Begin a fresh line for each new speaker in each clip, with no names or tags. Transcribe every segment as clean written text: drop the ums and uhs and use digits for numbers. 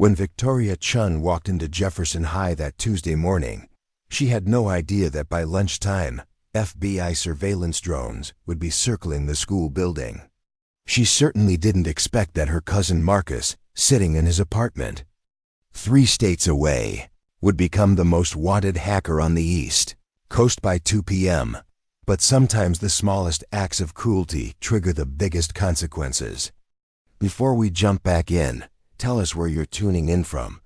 When Victoria Chun walked into Jefferson High that Tuesday morning, she had no idea that by lunchtime, FBI surveillance drones would be circling the school building. She certainly didn't expect that her cousin Marcus, sitting in his apartment 3 states away, would become the most wanted hacker on the East Coast by 2 p.m. But sometimes the smallest acts of cruelty trigger the biggest consequences. Before we jump back in, tell us where you're tuning in from.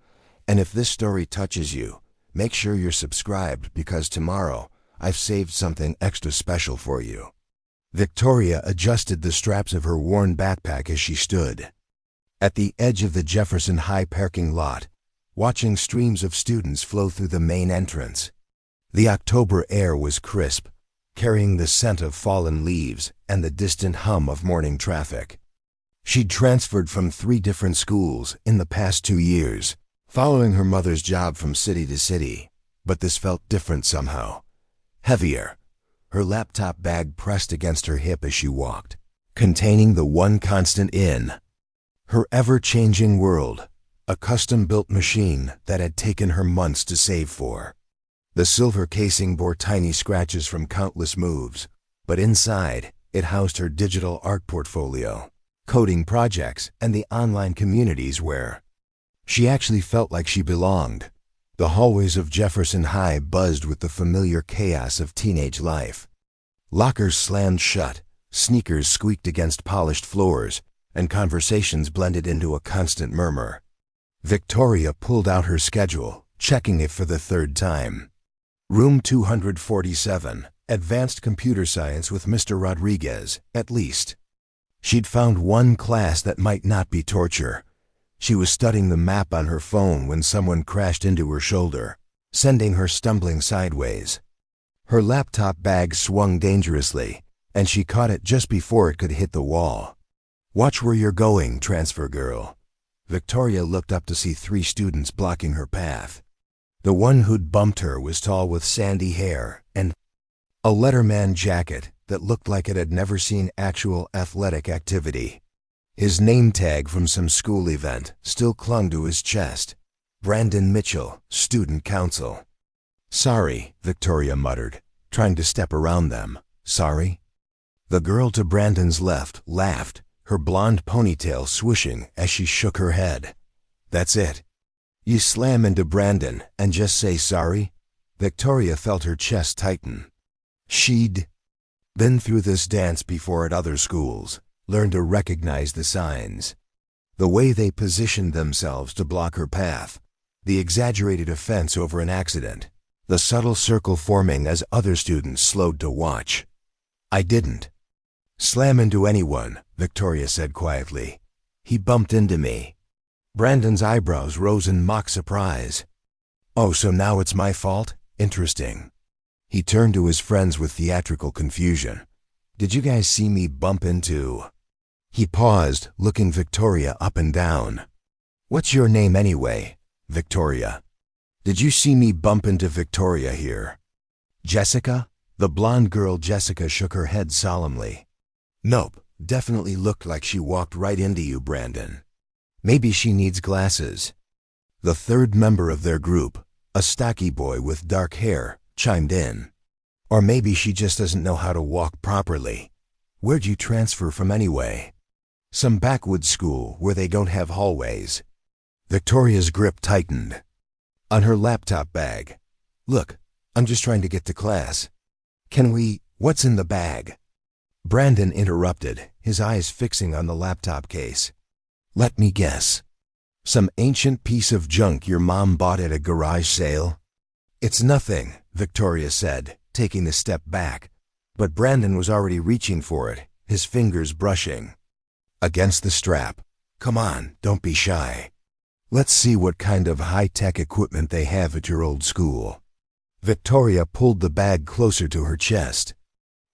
And if this story touches you, make sure you're subscribed because tomorrow I've saved something extra special for you. Victoria adjusted the straps of her worn backpack as she stood at the edge of the Jefferson High parking lot, watching streams of students flow through the main entrance. The October air was crisp, carrying the scent of fallen leaves and the distant hum of morning traffic. She'd transferred from 3 different schools in the past 2 years, following her mother's job from city to city, but this felt different somehow. Heavier, her laptop bag pressed against her hip as she walked, containing the one constant in her ever-changing world, a custom-built machine that had taken her months to save for. The silver casing bore tiny scratches from countless moves, but inside, it housed her digital art portfolio, coding projects, and the online communities where she actually felt like she belonged. The hallways of Jefferson High buzzed with the familiar chaos of teenage life. Lockers slammed shut, sneakers squeaked against polished floors, and conversations blended into a constant murmur. Victoria pulled out her schedule, checking it for the 3rd time. Room 247, Advanced Computer Science with Mr. Rodriguez, at least. She'd found one class that might not be torture. She was studying the map on her phone when someone crashed into her shoulder, sending her stumbling sideways. Her laptop bag swung dangerously, and she caught it just before it could hit the wall. "Watch where you're going, transfer girl." Victoria looked up to see 3 students blocking her path. The one who'd bumped her was tall with sandy hair and a letterman jacket that looked like it had never seen actual athletic activity. His name tag from some school event still clung to his chest. Brandon Mitchell, Student Council. "Sorry," Victoria muttered, trying to step around them. "Sorry?" The girl to Brandon's left laughed, her blonde ponytail swishing as she shook her head. "That's it. You slam into Brandon and just say sorry?" Victoria felt her chest tighten. She'd been through this dance before at other schools, learned to recognize the signs. The way they positioned themselves to block her path, the exaggerated offense over an accident, the subtle circle forming as other students slowed to watch. "I didn't slam into anyone," Victoria said quietly. "He bumped into me." Brandon's eyebrows rose in mock surprise. "Oh, so now it's my fault? Interesting." He turned to his friends with theatrical confusion. "Did you guys see me bump into—" He paused, looking Victoria up and down. "What's your name anyway?" "Victoria." "Did you see me bump into Victoria here?" "Jessica?" The blonde girl Jessica shook her head solemnly. "Nope, definitely looked like she walked right into you, Brandon. Maybe she needs glasses." The 3rd member of their group, a stocky boy with dark hair, chimed in. "Or maybe she just doesn't know how to walk properly. Where'd you transfer from anyway?" "Some backwoods school where they don't have hallways." Victoria's grip tightened on her laptop bag. "Look, I'm just trying to get to class. Can we— What's in the bag?" Brandon interrupted, his eyes fixing on the laptop case. "Let me guess. Some ancient piece of junk your mom bought at a garage sale?" "It's nothing," Victoria said, taking a step back, but Brandon was already reaching for it, his fingers brushing against the strap. "Come on, don't be shy. Let's see what kind of high-tech equipment they have at your old school." Victoria pulled the bag closer to her chest.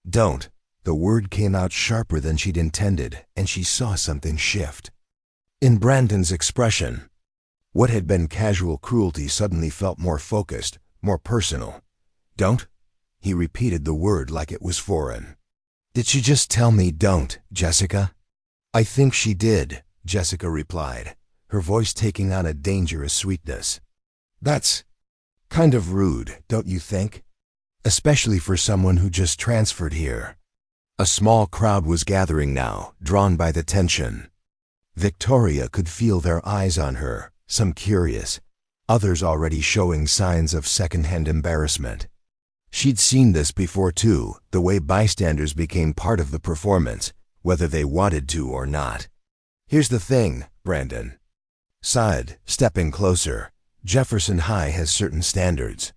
"Don't." The word came out sharper than she'd intended, and she saw something shift in Brandon's expression. What had been casual cruelty suddenly felt more focused, more personal. "Don't?" He repeated the word like it was foreign. "Did she just tell me don't, Jessica?" "I think she did," Jessica replied, her voice taking on a dangerous sweetness. "That's kind of rude, don't you think? Especially for someone who just transferred here." A small crowd was gathering now, drawn by the tension. Victoria could feel their eyes on her, some curious, others already showing signs of second-hand embarrassment. She'd seen this before too, the way bystanders became part of the performance, whether they wanted to or not. "Here's the thing, Brandon," sighed, stepping closer. "Jefferson High has certain standards.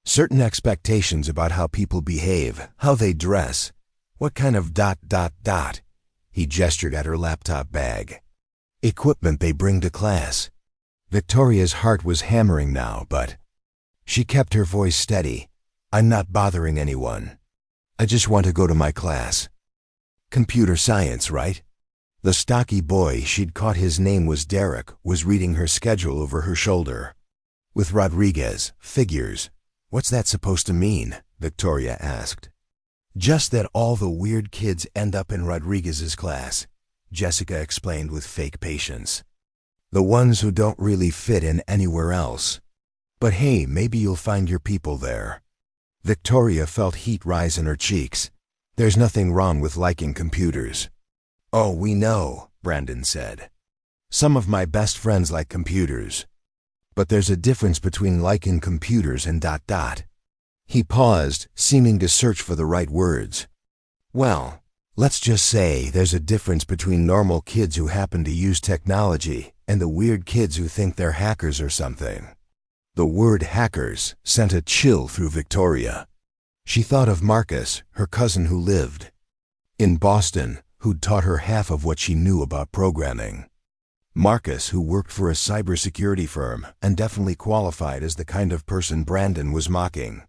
Certain expectations about how people behave, how they dress. What kind of ... He gestured at her laptop bag. "Equipment they bring to class." Victoria's heart was hammering now, but she kept her voice steady. "I'm not bothering anyone. I just want to go to my class." "Computer science, right?" The stocky boy she'd caught, his name was Derek, was reading her schedule over her shoulder. "With Rodriguez, figures. What's that supposed to mean?" Victoria asked. "Just that all the weird kids end up in Rodriguez's class," Jessica explained with fake patience. "The ones who don't really fit in anywhere else. But hey, maybe you'll find your people there." Victoria felt heat rise in her cheeks. "There's nothing wrong with liking computers." "Oh, we know," Brandon said. "Some of my best friends like computers. But there's a difference between liking computers and ... He paused, seeming to search for the right words. "Well, let's just say there's a difference between normal kids who happen to use technology and the weird kids who think they're hackers or something." The word hackers sent a chill through Victoria. She thought of Marcus, her cousin who lived in Boston, who'd taught her half of what she knew about programming. Marcus, who worked for a cybersecurity firm and definitely qualified as the kind of person Brandon was mocking.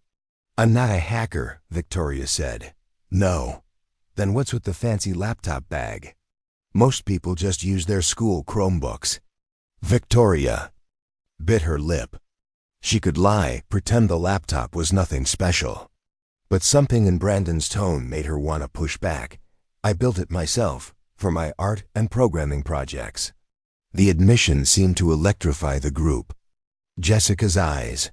"I'm not a hacker," Victoria said. "No. Then what's with the fancy laptop bag?" "Most people just use their school Chromebooks." Victoria bit her lip. She could lie, pretend the laptop was nothing special. But something in Brandon's tone made her want to push back. "I built it myself, for my art and programming projects." The admission seemed to electrify the group. Jessica's eyes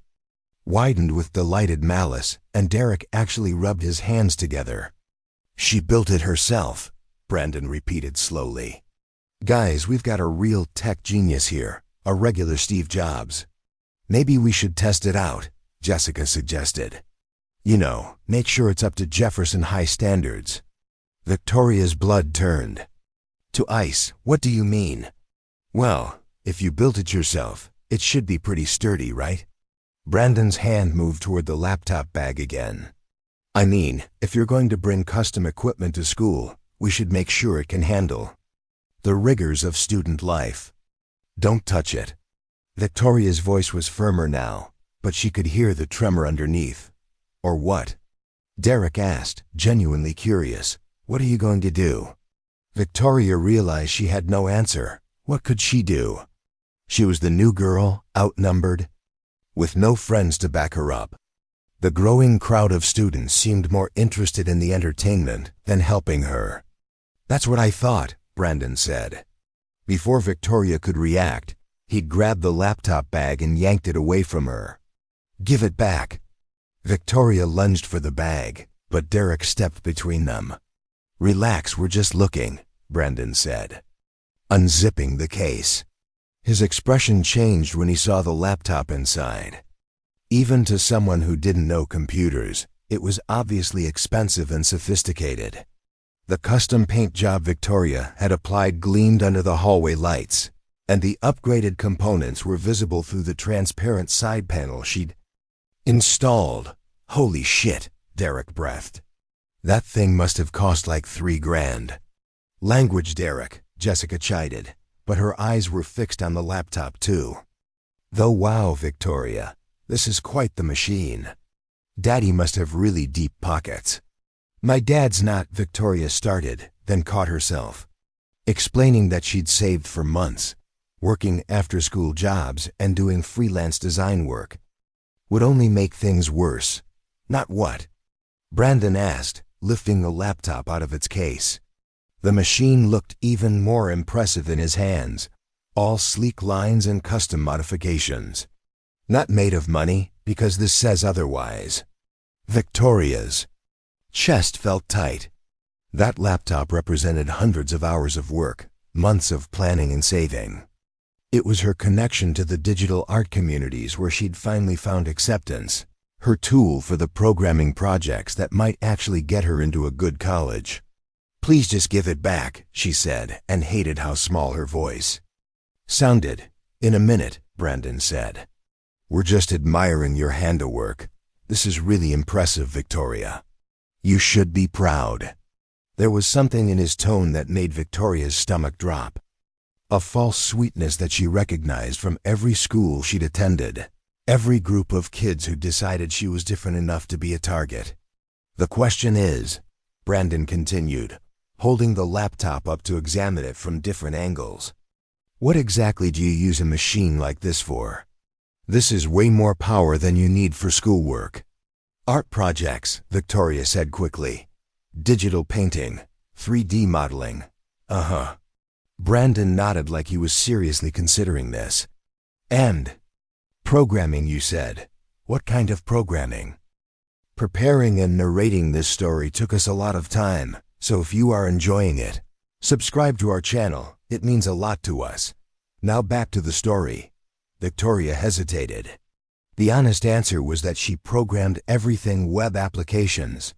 widened with delighted malice, and Derek actually rubbed his hands together. "She built it herself," Brandon repeated slowly. "Guys, we've got a real tech genius here, a regular Steve Jobs." "Maybe we should test it out," Jessica suggested. "You know, make sure it's up to Jefferson High standards." Victoria's blood turned to ice. "What do you mean?" "Well, if you built it yourself, it should be pretty sturdy, right?" Brandon's hand moved toward the laptop bag again. "I mean, if you're going to bring custom equipment to school, we should make sure it can handle the rigors of student life." "Don't touch it." Victoria's voice was firmer now, but she could hear the tremor underneath. "Or what?" Derek asked, genuinely curious. "What are you going to do?" Victoria realized she had no answer. What could she do? She was the new girl, outnumbered, with no friends to back her up. The growing crowd of students seemed more interested in the entertainment than helping her. "That's what I thought," Brandon said. Before Victoria could react, he'd grabbed the laptop bag and yanked it away from her. "Give it back." Victoria lunged for the bag, but Derek stepped between them. "Relax, we're just looking," Brandon said, unzipping the case. His expression changed when he saw the laptop inside. Even to someone who didn't know computers, it was obviously expensive and sophisticated. The custom paint job Victoria had applied gleamed under the hallway lights, and the upgraded components were visible through the transparent side panel she'd installed. "Holy shit," Derek breathed. "That thing must have cost like $3,000. "Language, Derek," Jessica chided, but her eyes were fixed on the laptop too. "Though wow, Victoria, this is quite the machine. Daddy must have really deep pockets." "My dad's not," Victoria started, then caught herself, explaining that she'd saved for months, working after-school jobs and doing freelance design work. Would only make things worse. "Not what?" Brandon asked, lifting the laptop out of its case. The machine looked even more impressive in his hands, All sleek lines and custom modifications. Not made of money, because this says otherwise. Victoria's chest felt tight. That laptop represented hundreds of hours of work, months of planning and saving. It was her connection to the digital art communities where she'd finally found acceptance, her tool for the programming projects that might actually get her into a good college. "Please just give it back," she said, and hated how small her voice sounded. "In a minute," Brandon said. "We're just admiring your handiwork. This is really impressive, Victoria. You should be proud." There was something in his tone that made Victoria's stomach drop. A false sweetness that she recognized from every school she'd attended, every group of kids who decided she was different enough to be a target. "The question is," Brandon continued, holding the laptop up to examine it from different angles, "what exactly do you use a machine like this for? This is way more power than you need for schoolwork." "Art projects," Victoria said quickly. "Digital painting, 3D modeling." "Uh-huh." Brandon nodded like he was seriously considering this. "And programming, you said. What kind of programming?" "Preparing and narrating this story took us a lot of time, so if you are enjoying it, subscribe to our channel. It means a lot to us. Now back to the story." Victoria hesitated. The honest answer was that she programmed everything: web applications,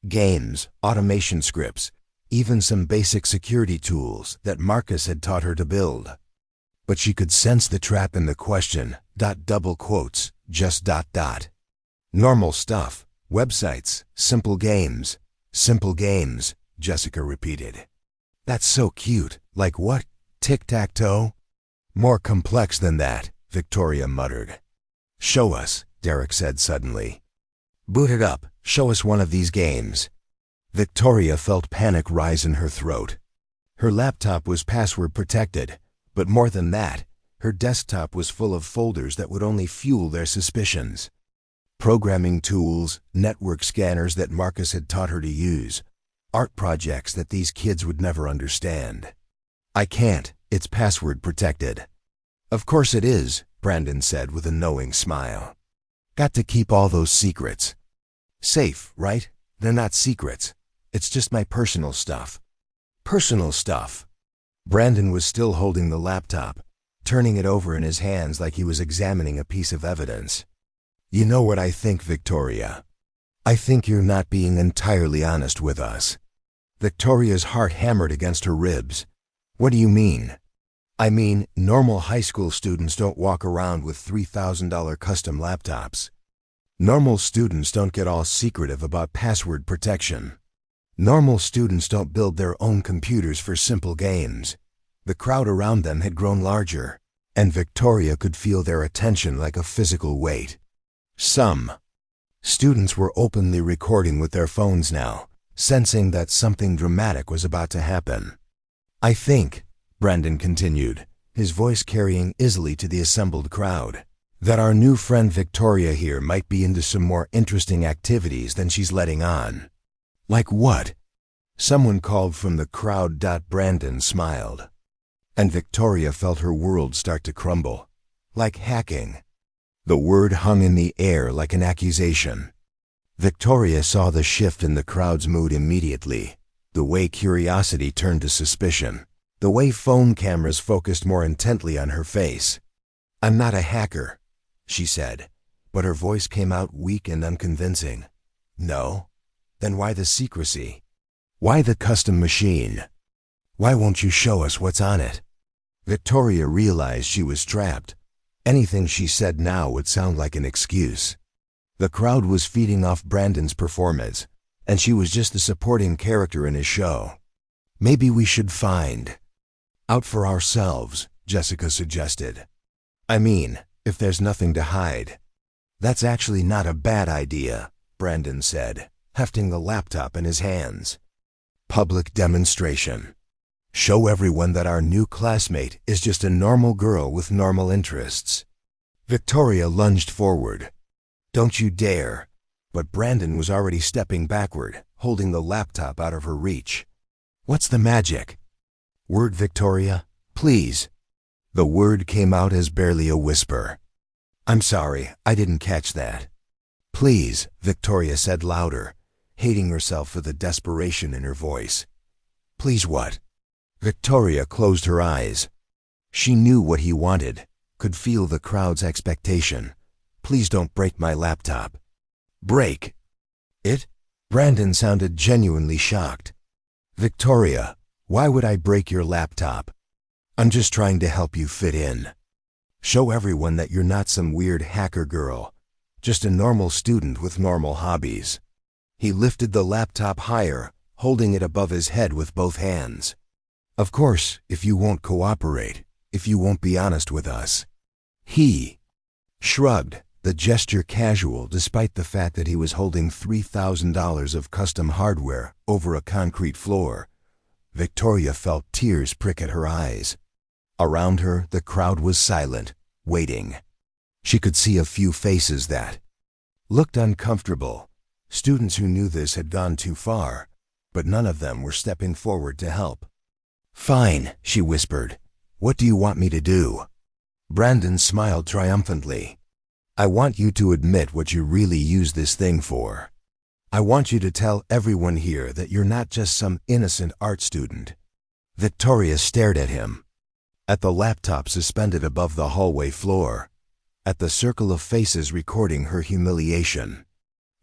games, automation scripts, even some basic security tools that Marcus had taught her to build. But she could sense the trap in the question, double quotes, just ... "Normal stuff, websites, simple games," Jessica repeated. "That's so cute. Like what? Tic-tac-toe?" "More complex than that," Victoria muttered. "Show us," Derek said suddenly. "Boot it up. Show us one of these games." Victoria felt panic rise in her throat. Her laptop was password protected, but more than that, her desktop was full of folders that would only fuel their suspicions. Programming tools, network scanners that Marcus had taught her to use, art projects that these kids would never understand. "I can't. It's password protected." "Of course it is," Brandon said with a knowing smile. "Got to keep all those secrets." "Safe, right? They're not secrets. It's just my personal stuff." "Personal stuff?" Brandon was still holding the laptop, turning it over in his hands like he was examining a piece of evidence. "You know what I think, Victoria? I think you're not being entirely honest with us." Victoria's heart hammered against her ribs. "What do you mean?" "I mean, normal high school students don't walk around with $3,000 custom laptops. Normal students don't get all secretive about password protection. Normal students don't build their own computers for simple games." The crowd around them had grown larger, and Victoria could feel their attention like a physical weight. Some students were openly recording with their phones now, sensing that something dramatic was about to happen. "I think," Brandon continued, his voice carrying easily to the assembled crowd, "that our new friend Victoria here might be into some more interesting activities than she's letting on." "Like what?" someone called from the crowd. Brandon smiled, and Victoria felt her world start to crumble. "Like hacking." The word hung in the air like an accusation. Victoria saw the shift in the crowd's mood immediately, the way curiosity turned to suspicion, the way phone cameras focused more intently on her face. "I'm not a hacker," she said, but her voice came out weak and unconvincing. "No? Then why the secrecy? Why the custom machine? Why won't you show us what's on it?" Victoria realized she was trapped. Anything she said now would sound like an excuse. The crowd was feeding off Brandon's performance, and she was just the supporting character in his show. "Maybe we should find out for ourselves," Jessica suggested. "I mean, if there's nothing to hide." "That's actually not a bad idea," Brandon said, hefting the laptop in his hands. "Public demonstration. Show everyone that our new classmate is just a normal girl with normal interests." Victoria lunged forward. "Don't you dare!" But Brandon was already stepping backward, holding the laptop out of her reach. "What's the magic?" "Word, Victoria, please." The word came out as barely a whisper. "I'm sorry, I didn't catch that." "Please," Victoria said louder, hating herself for the desperation in her voice. "Please what?" Victoria closed her eyes. She knew what he wanted, could feel the crowd's expectation. "Please don't break my laptop." "Break it?" Brandon sounded genuinely shocked. "Victoria, why would I break your laptop? I'm just trying to help you fit in. Show everyone that you're not some weird hacker girl, just a normal student with normal hobbies." He lifted the laptop higher, holding it above his head with both hands. "Of course, if you won't cooperate, if you won't be honest with us." He shrugged, the gesture casual despite the fact that he was holding $3,000 of custom hardware over a concrete floor. Victoria felt tears prick at her eyes. Around her, the crowd was silent, waiting. She could see a few faces that looked uncomfortable. Students who knew this had gone too far, but none of them were stepping forward to help. "Fine," she whispered. "What do you want me to do?" Brandon smiled triumphantly. "I want you to admit what you really use this thing for. I want you to tell everyone here that you're not just some innocent art student." Victoria stared at him, at the laptop suspended above the hallway floor, at the circle of faces recording her humiliation.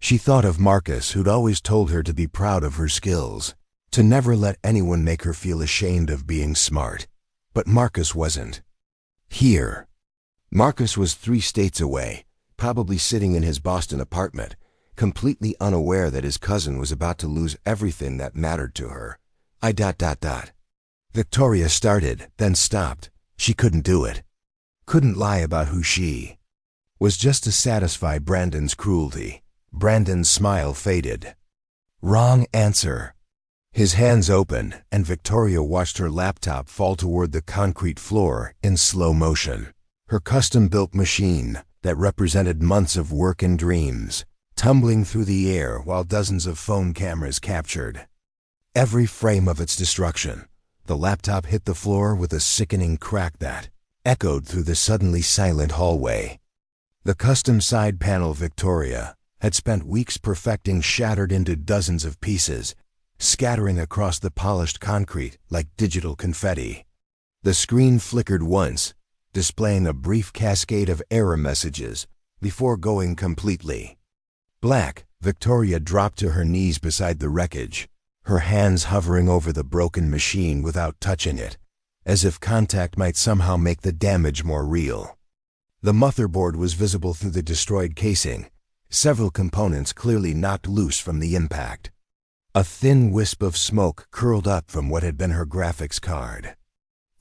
She thought of Marcus, who'd always told her to be proud of her skills, to never let anyone make her feel ashamed of being smart. But Marcus wasn't here. Marcus was 3 states away, probably sitting in his Boston apartment, completely unaware that his cousin was about to lose everything that mattered to her. Victoria started, then stopped. She couldn't do it. Couldn't lie about who she was just to satisfy Brandon's cruelty. Brandon's smile faded. "Wrong answer." His hands opened, and Victoria watched her laptop fall toward the concrete floor in slow motion. Her custom-built machine, that represented months of work and dreams, tumbling through the air while dozens of phone cameras captured every frame of its destruction. The laptop hit the floor with a sickening crack that echoed through the suddenly silent hallway. The custom side panel Victoria had spent weeks perfecting shattered into dozens of pieces, scattering across the polished concrete like digital confetti. The screen flickered once, displaying a brief cascade of error messages before going completely black. Victoria dropped to her knees beside the wreckage, her hands hovering over the broken machine without touching it, as if contact might somehow make the damage more real. The motherboard was visible through the destroyed casing, several components clearly knocked loose from the impact. A thin wisp of smoke curled up from what had been her graphics card.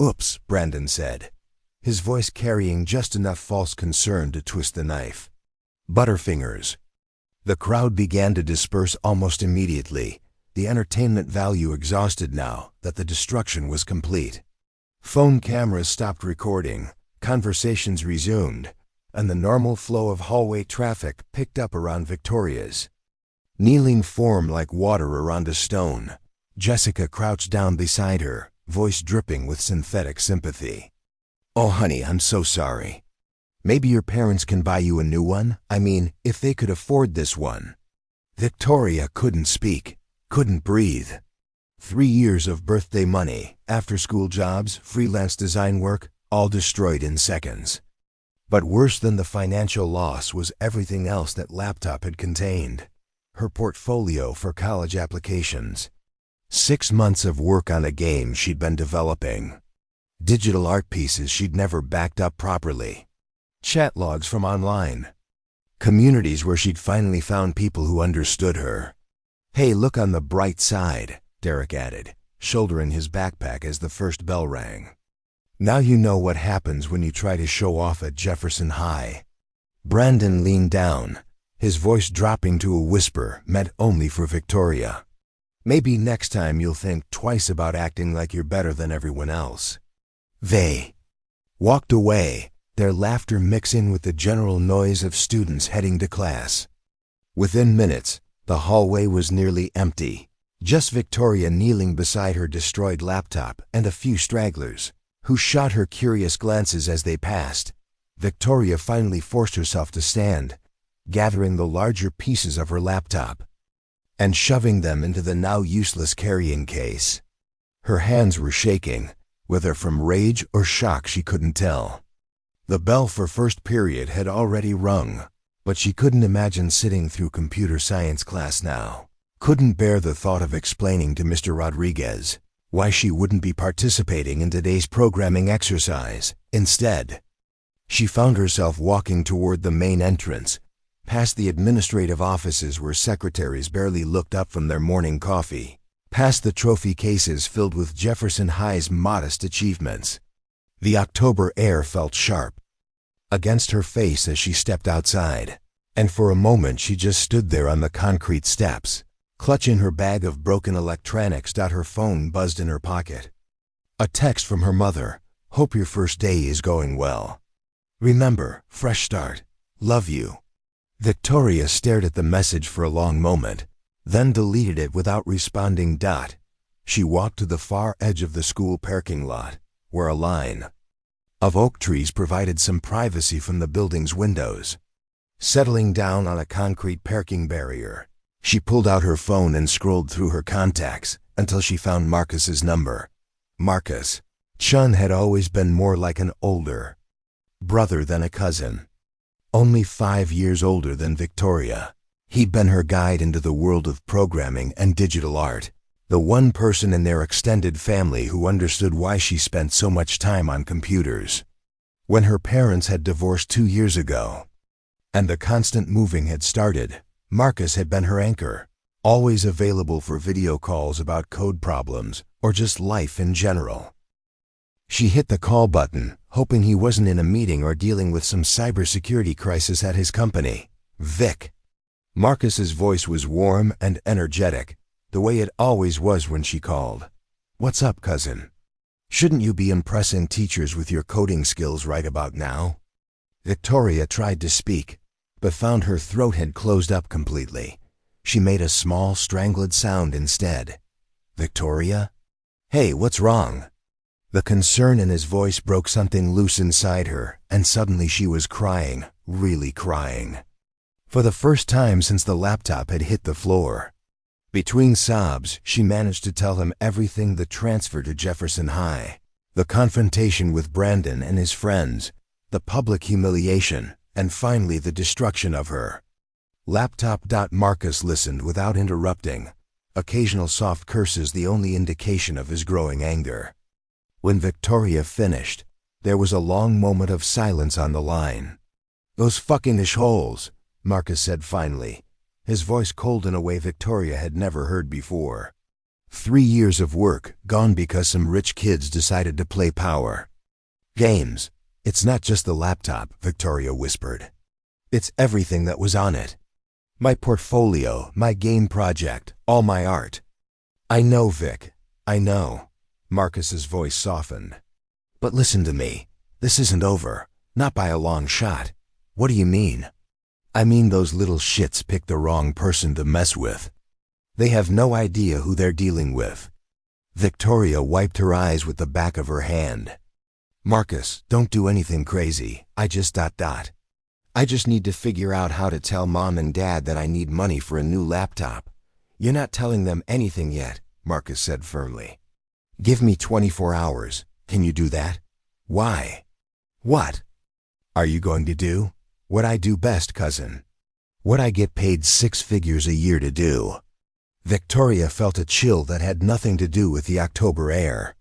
"Oops," Brandon said, his voice carrying just enough false concern to twist the knife. "Butterfingers." The crowd began to disperse almost immediately, the entertainment value exhausted now that the destruction was complete. Phone cameras stopped recording, conversations resumed, and the normal flow of hallway traffic picked up around Victoria's kneeling form like water around a stone. Jessica crouched down beside her, voice dripping with synthetic sympathy. "Oh honey, I'm so sorry. Maybe your parents can buy you a new one? I mean, if they could afford this one." Victoria couldn't speak, couldn't breathe. 3 years of birthday money, after-school jobs, freelance design work, all destroyed in seconds. But worse than the financial loss was everything else that laptop had contained. Her portfolio for college applications. 6 months of work on a game she'd been developing. Digital art pieces she'd never backed up properly. Chat logs from online. Communities where she'd finally found people who understood her. "Hey, look on the bright side," Derek added, shouldering his backpack as the first bell rang. "Now you know what happens when you try to show off at Jefferson High." Brandon leaned down, his voice dropping to a whisper meant only for Victoria. "Maybe next time you'll think twice about acting like you're better than everyone else." They walked away, their laughter mixing with the general noise of students heading to class. Within minutes, the hallway was nearly empty, just Victoria kneeling beside her destroyed laptop and a few stragglers. who shot her curious glances as they passed. Victoria finally forced herself to stand, gathering the larger pieces of her laptop and shoving them into the now useless carrying case. Her hands were shaking, whether from rage or shock she couldn't tell. The bell for first period had already rung, but she couldn't imagine sitting through computer science class now. Couldn't bear the thought of explaining to Mr. Rodriguez why she wouldn't be participating in today's programming exercise. Instead, she found herself walking toward the main entrance, past the administrative offices where secretaries barely looked up from their morning coffee, past the trophy cases filled with Jefferson High's modest achievements. The October air felt sharp against her face as she stepped outside, and for a moment she just stood there on the concrete steps, clutching her bag of broken electronics. Her phone buzzed in her pocket. A text from her mother. "Hope your first day is going well. Remember, fresh start. Love you." Victoria stared at the message for a long moment, then deleted it without responding. She walked to the far edge of the school parking lot, where a line of oak trees provided some privacy from the building's windows. Settling down on a concrete parking barrier, she pulled out her phone and scrolled through her contacts until she found Marcus's number. Marcus. Chun had always been more like an older brother than a cousin. Only 5 years older than Victoria, he'd been her guide into the world of programming and digital art, the one person in their extended family who understood why she spent so much time on computers. When her parents had divorced 2 years ago, and the constant moving had started, Marcus had been her anchor, always available for video calls about code problems or just life in general. She hit the call button, hoping he wasn't in a meeting or dealing with some cybersecurity crisis at his company. Vic. Marcus's voice was warm and energetic, the way it always was when she called. "What's up, cousin? Shouldn't you be impressing teachers with your coding skills right about now?" Victoria tried to speak, but found her throat had closed up completely. She made a small, strangled sound instead. "Victoria? Hey, what's wrong?" The concern in his voice broke something loose inside her, and suddenly she was crying, really crying. For the first time since the laptop had hit the floor. Between sobs, she managed to tell him everything: the transfer to Jefferson High, the confrontation with Brandon and his friends, the public humiliation, and finally the destruction of her laptop. Marcus listened without interrupting, occasional soft curses the only indication of his growing anger. When Victoria finished, there was a long moment of silence on the line. "Those fucking holes," Marcus said finally, his voice cold in a way Victoria had never heard before. 3 years of work gone because some rich kids decided to play power games. "It's not just the laptop," Victoria whispered. "It's everything that was on it. My portfolio, my game project, all my art." "I know, Vic. I know." Marcus's voice softened. "But listen to me. This isn't over. Not by a long shot." "What do you mean?" "I mean those little shits picked the wrong person to mess with. They have no idea who they're dealing with." Victoria wiped her eyes with the back of her hand. "Marcus, don't do anything crazy. I just need to figure out how to tell Mom and Dad that I need money for a new laptop." "You're not telling them anything yet," Marcus said firmly. "Give me 24 hours. Can you do that?" "Why?" "What are you going to do?" "What I do best, cousin. What I get paid 6 figures a year to do." Victoria felt a chill that had nothing to do with the October air.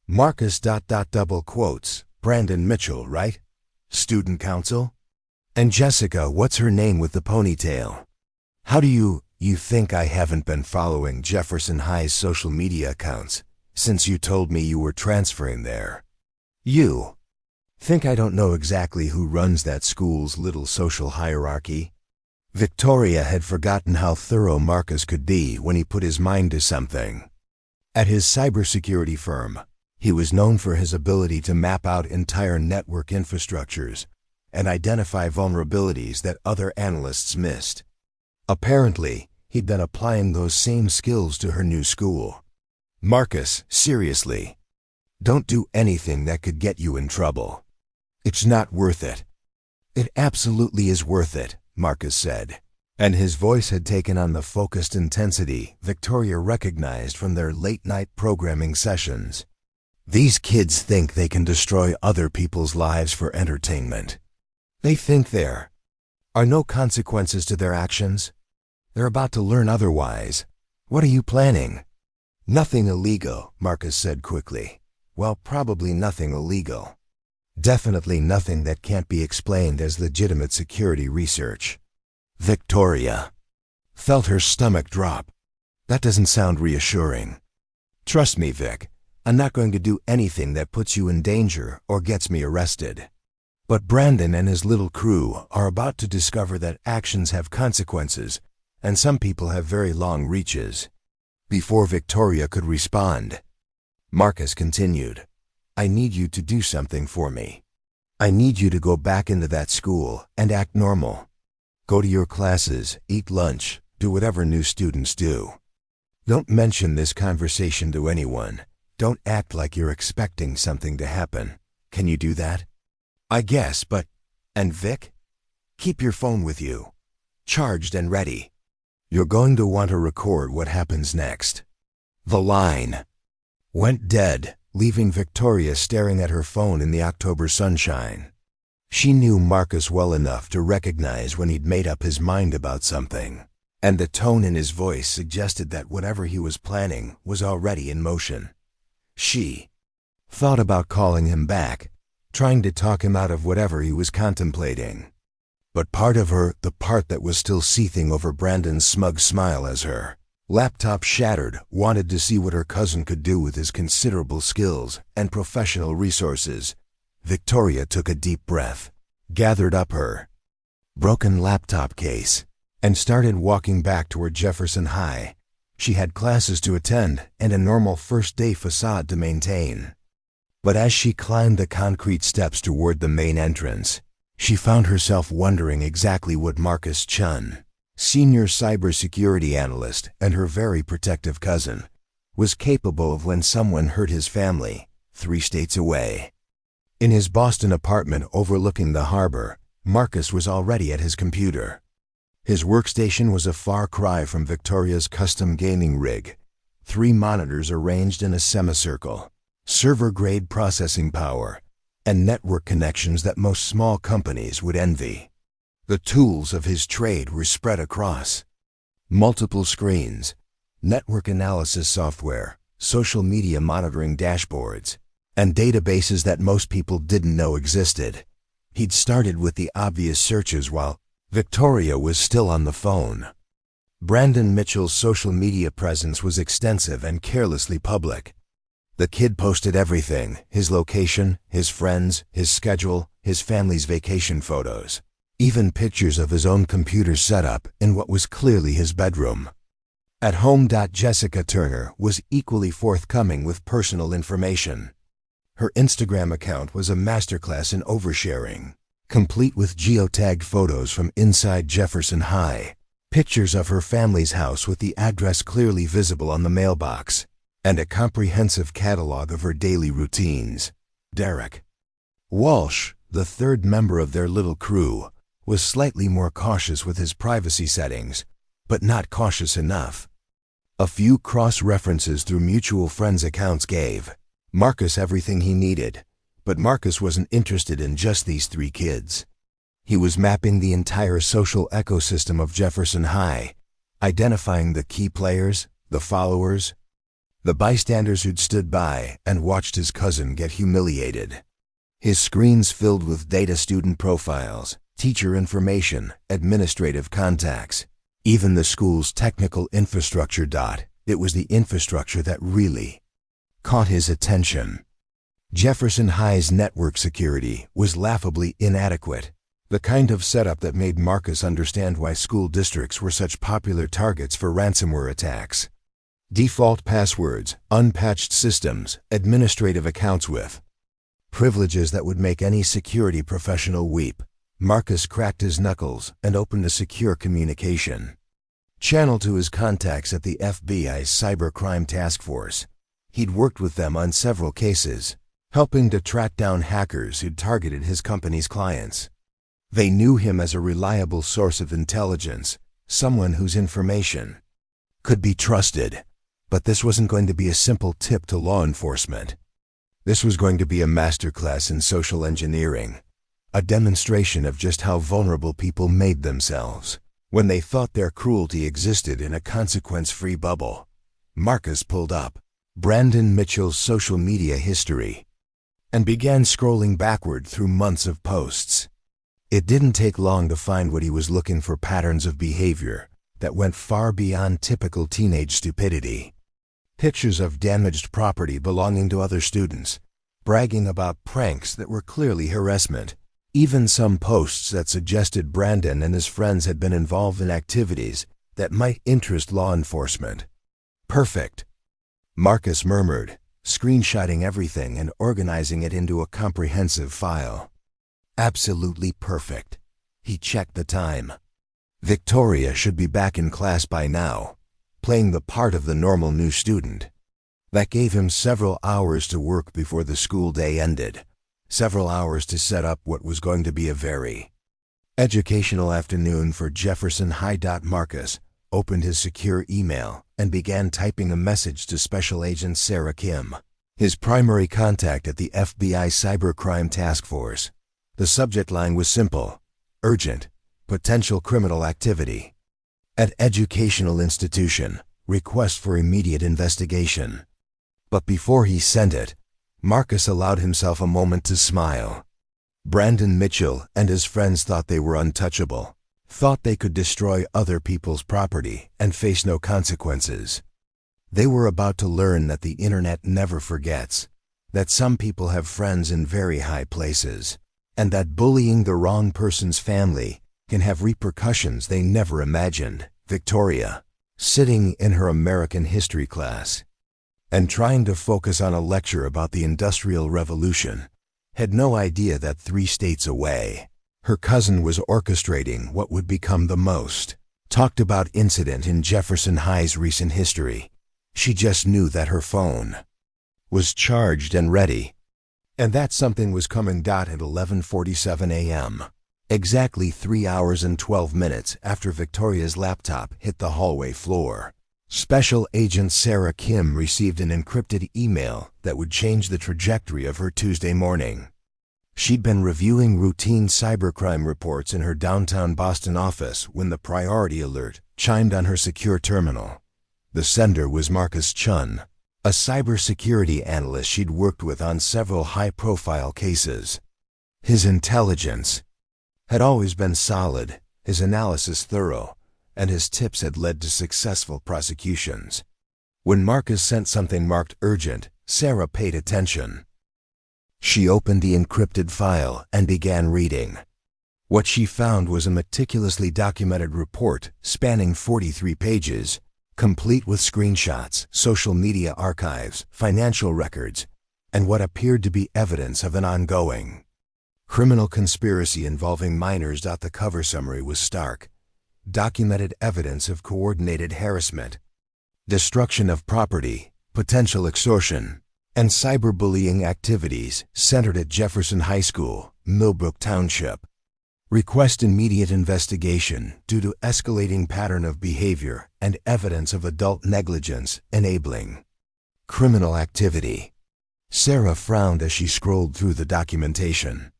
Marcus ... double quotes. "Brandon Mitchell, right? Student council? And Jessica, what's her name with the ponytail? How do you think I haven't been following Jefferson High's social media accounts since you told me you were transferring there? You think I don't know exactly who runs that school's little social hierarchy?" Victoria had forgotten how thorough Marcus could be when he put his mind to something. At his cybersecurity firm, he was known for his ability to map out entire network infrastructures and identify vulnerabilities that other analysts missed. Apparently, he'd been applying those same skills to her new school. "Marcus, seriously, Don't do anything that could get you in trouble. It's not worth it. It absolutely is worth it, Marcus said. And his voice had taken on the focused intensity Victoria recognized from their late-night programming sessions. These kids think they can destroy other people's lives for entertainment. They think there are no consequences to their actions. They're about to learn otherwise. What are you planning? Nothing illegal, Marcus said quickly. Well, probably nothing illegal. Definitely nothing that can't be explained as legitimate security research. Victoria felt her stomach drop. That doesn't sound reassuring. Trust me, Vic. I'm not going to do anything that puts you in danger or gets me arrested. But Brandon and his little crew are about to discover that actions have consequences, and some people have very long reaches. Before Victoria could respond, Marcus continued, I need you to do something for me. I need you to go back into that school and act normal. Go to your classes, eat lunch, do whatever new students do. Don't mention this conversation to anyone. Don't act like you're expecting something to happen. Can you do that? I guess, but... And Vic? Keep your phone with you. Charged and ready. You're going to want to record what happens next. The line went dead, leaving Victoria staring at her phone in the October sunshine. She knew Marcus well enough to recognize when he'd made up his mind about something, and the tone in his voice suggested that whatever he was planning was already in motion. She thought about calling him back, trying to talk him out of whatever he was contemplating. But part of her, the part that was still seething over Brandon's smug smile as her laptop shattered, wanted to see what her cousin could do with his considerable skills and professional resources. Victoria took a deep breath, gathered up her broken laptop case, and started walking back toward Jefferson High. She had classes to attend and a normal first-day facade to maintain. But as she climbed the concrete steps toward the main entrance, she found herself wondering exactly what Marcus Chun, senior cybersecurity analyst and her very protective cousin, was capable of when someone hurt his family 3 states away. In his Boston apartment overlooking the harbor, Marcus was already at his computer. His workstation was a far cry from Victoria's custom gaming rig. 3 monitors arranged in a semicircle, server-grade processing power, and network connections that most small companies would envy. The tools of his trade were spread across multiple screens, network analysis software, social media monitoring dashboards, and databases that most people didn't know existed. He'd started with the obvious searches while Victoria was still on the phone. Brandon Mitchell's social media presence was extensive and carelessly public. The kid posted everything: his location, his friends, his schedule, his family's vacation photos, even pictures of his own computer setup in what was clearly his bedroom. At home, Jessica Turner was equally forthcoming with personal information. Her Instagram account was a masterclass in oversharing, complete with geotagged photos from inside Jefferson High, pictures of her family's house with the address clearly visible on the mailbox, and a comprehensive catalog of her daily routines. Derek Walsh, the 3rd member of their little crew, was slightly more cautious with his privacy settings, but not cautious enough. A few cross-references through mutual friends' accounts gave Marcus everything he needed, but Marcus wasn't interested in just these 3 kids. He was mapping the entire social ecosystem of Jefferson High, identifying the key players, the followers, the bystanders who'd stood by and watched his cousin get humiliated. His screens filled with data, student profiles, teacher information, administrative contacts, even the school's technical infrastructure. It was the infrastructure that really caught his attention. Jefferson High's network security was laughably inadequate, the kind of setup that made Marcus understand why school districts were such popular targets for ransomware attacks. Default passwords, unpatched systems, administrative accounts with privileges that would make any security professional weep. Marcus cracked his knuckles and opened a secure communication channel to his contacts at the FBI's Cybercrime Task Force. He'd worked with them on several cases, helping to track down hackers who'd targeted his company's clients. They knew him as a reliable source of intelligence, someone whose information could be trusted. But this wasn't going to be a simple tip to law enforcement. This was going to be a masterclass in social engineering, a demonstration of just how vulnerable people made themselves when they thought their cruelty existed in a consequence-free bubble. Marcus pulled up Brandon Mitchell's social media history and began scrolling backward through months of posts. It didn't take long to find what he was looking for: patterns of behavior that went far beyond typical teenage stupidity. Pictures of damaged property belonging to other students, bragging about pranks that were clearly harassment, even some posts that suggested Brandon and his friends had been involved in activities that might interest law enforcement. Perfect, Marcus murmured, screenshotting everything and organizing it into a comprehensive file. Absolutely perfect. He checked the time. Victoria should be back in class by now, playing the part of the normal new student. That gave him several hours to work before the school day ended, several hours to set up what was going to be a very educational afternoon for Jefferson High. Marcus opened his secure email and began typing a message to Special Agent Sarah Kim, his primary contact at the FBI Cybercrime Task Force. The subject line was simple: urgent, potential criminal activity at educational institution, request for immediate investigation. But before he sent it, Marcus allowed himself a moment to smile. Brandon Mitchell and his friends thought they were untouchable, thought they could destroy other people's property and face no consequences. They were about to learn that the internet never forgets, that some people have friends in very high places, and that bullying the wrong person's family can have repercussions they never imagined. Victoria, sitting in her American history class and trying to focus on a lecture about the Industrial Revolution, had no idea that 3 states away, her cousin was orchestrating what would become the most talked about incident in Jefferson High's recent history. She just knew that her phone was charged and ready, and that something was coming. At 11:47 a.m., exactly 3 hours and 12 minutes after Victoria's laptop hit the hallway floor, Special Agent Sarah Kim received an encrypted email that would change the trajectory of her Tuesday morning. She'd been reviewing routine cybercrime reports in her downtown Boston office when the priority alert chimed on her secure terminal. The sender was Marcus Chun, a cybersecurity analyst she'd worked with on several high-profile cases. His intelligence had always been solid, his analysis thorough, and his tips had led to successful prosecutions. When Marcus sent something marked urgent, Sarah paid attention. She opened the encrypted file and began reading. What she found was a meticulously documented report spanning 43 pages, complete with screenshots, social media archives, financial records, and what appeared to be evidence of an ongoing criminal conspiracy involving minors. The cover summary was stark. Documented evidence of coordinated harassment, destruction of property, potential extortion, and cyberbullying activities centered at Jefferson High School, Millbrook Township. Request immediate investigation due to escalating pattern of behavior and evidence of adult negligence enabling criminal activity. Sarah frowned as she scrolled through the documentation.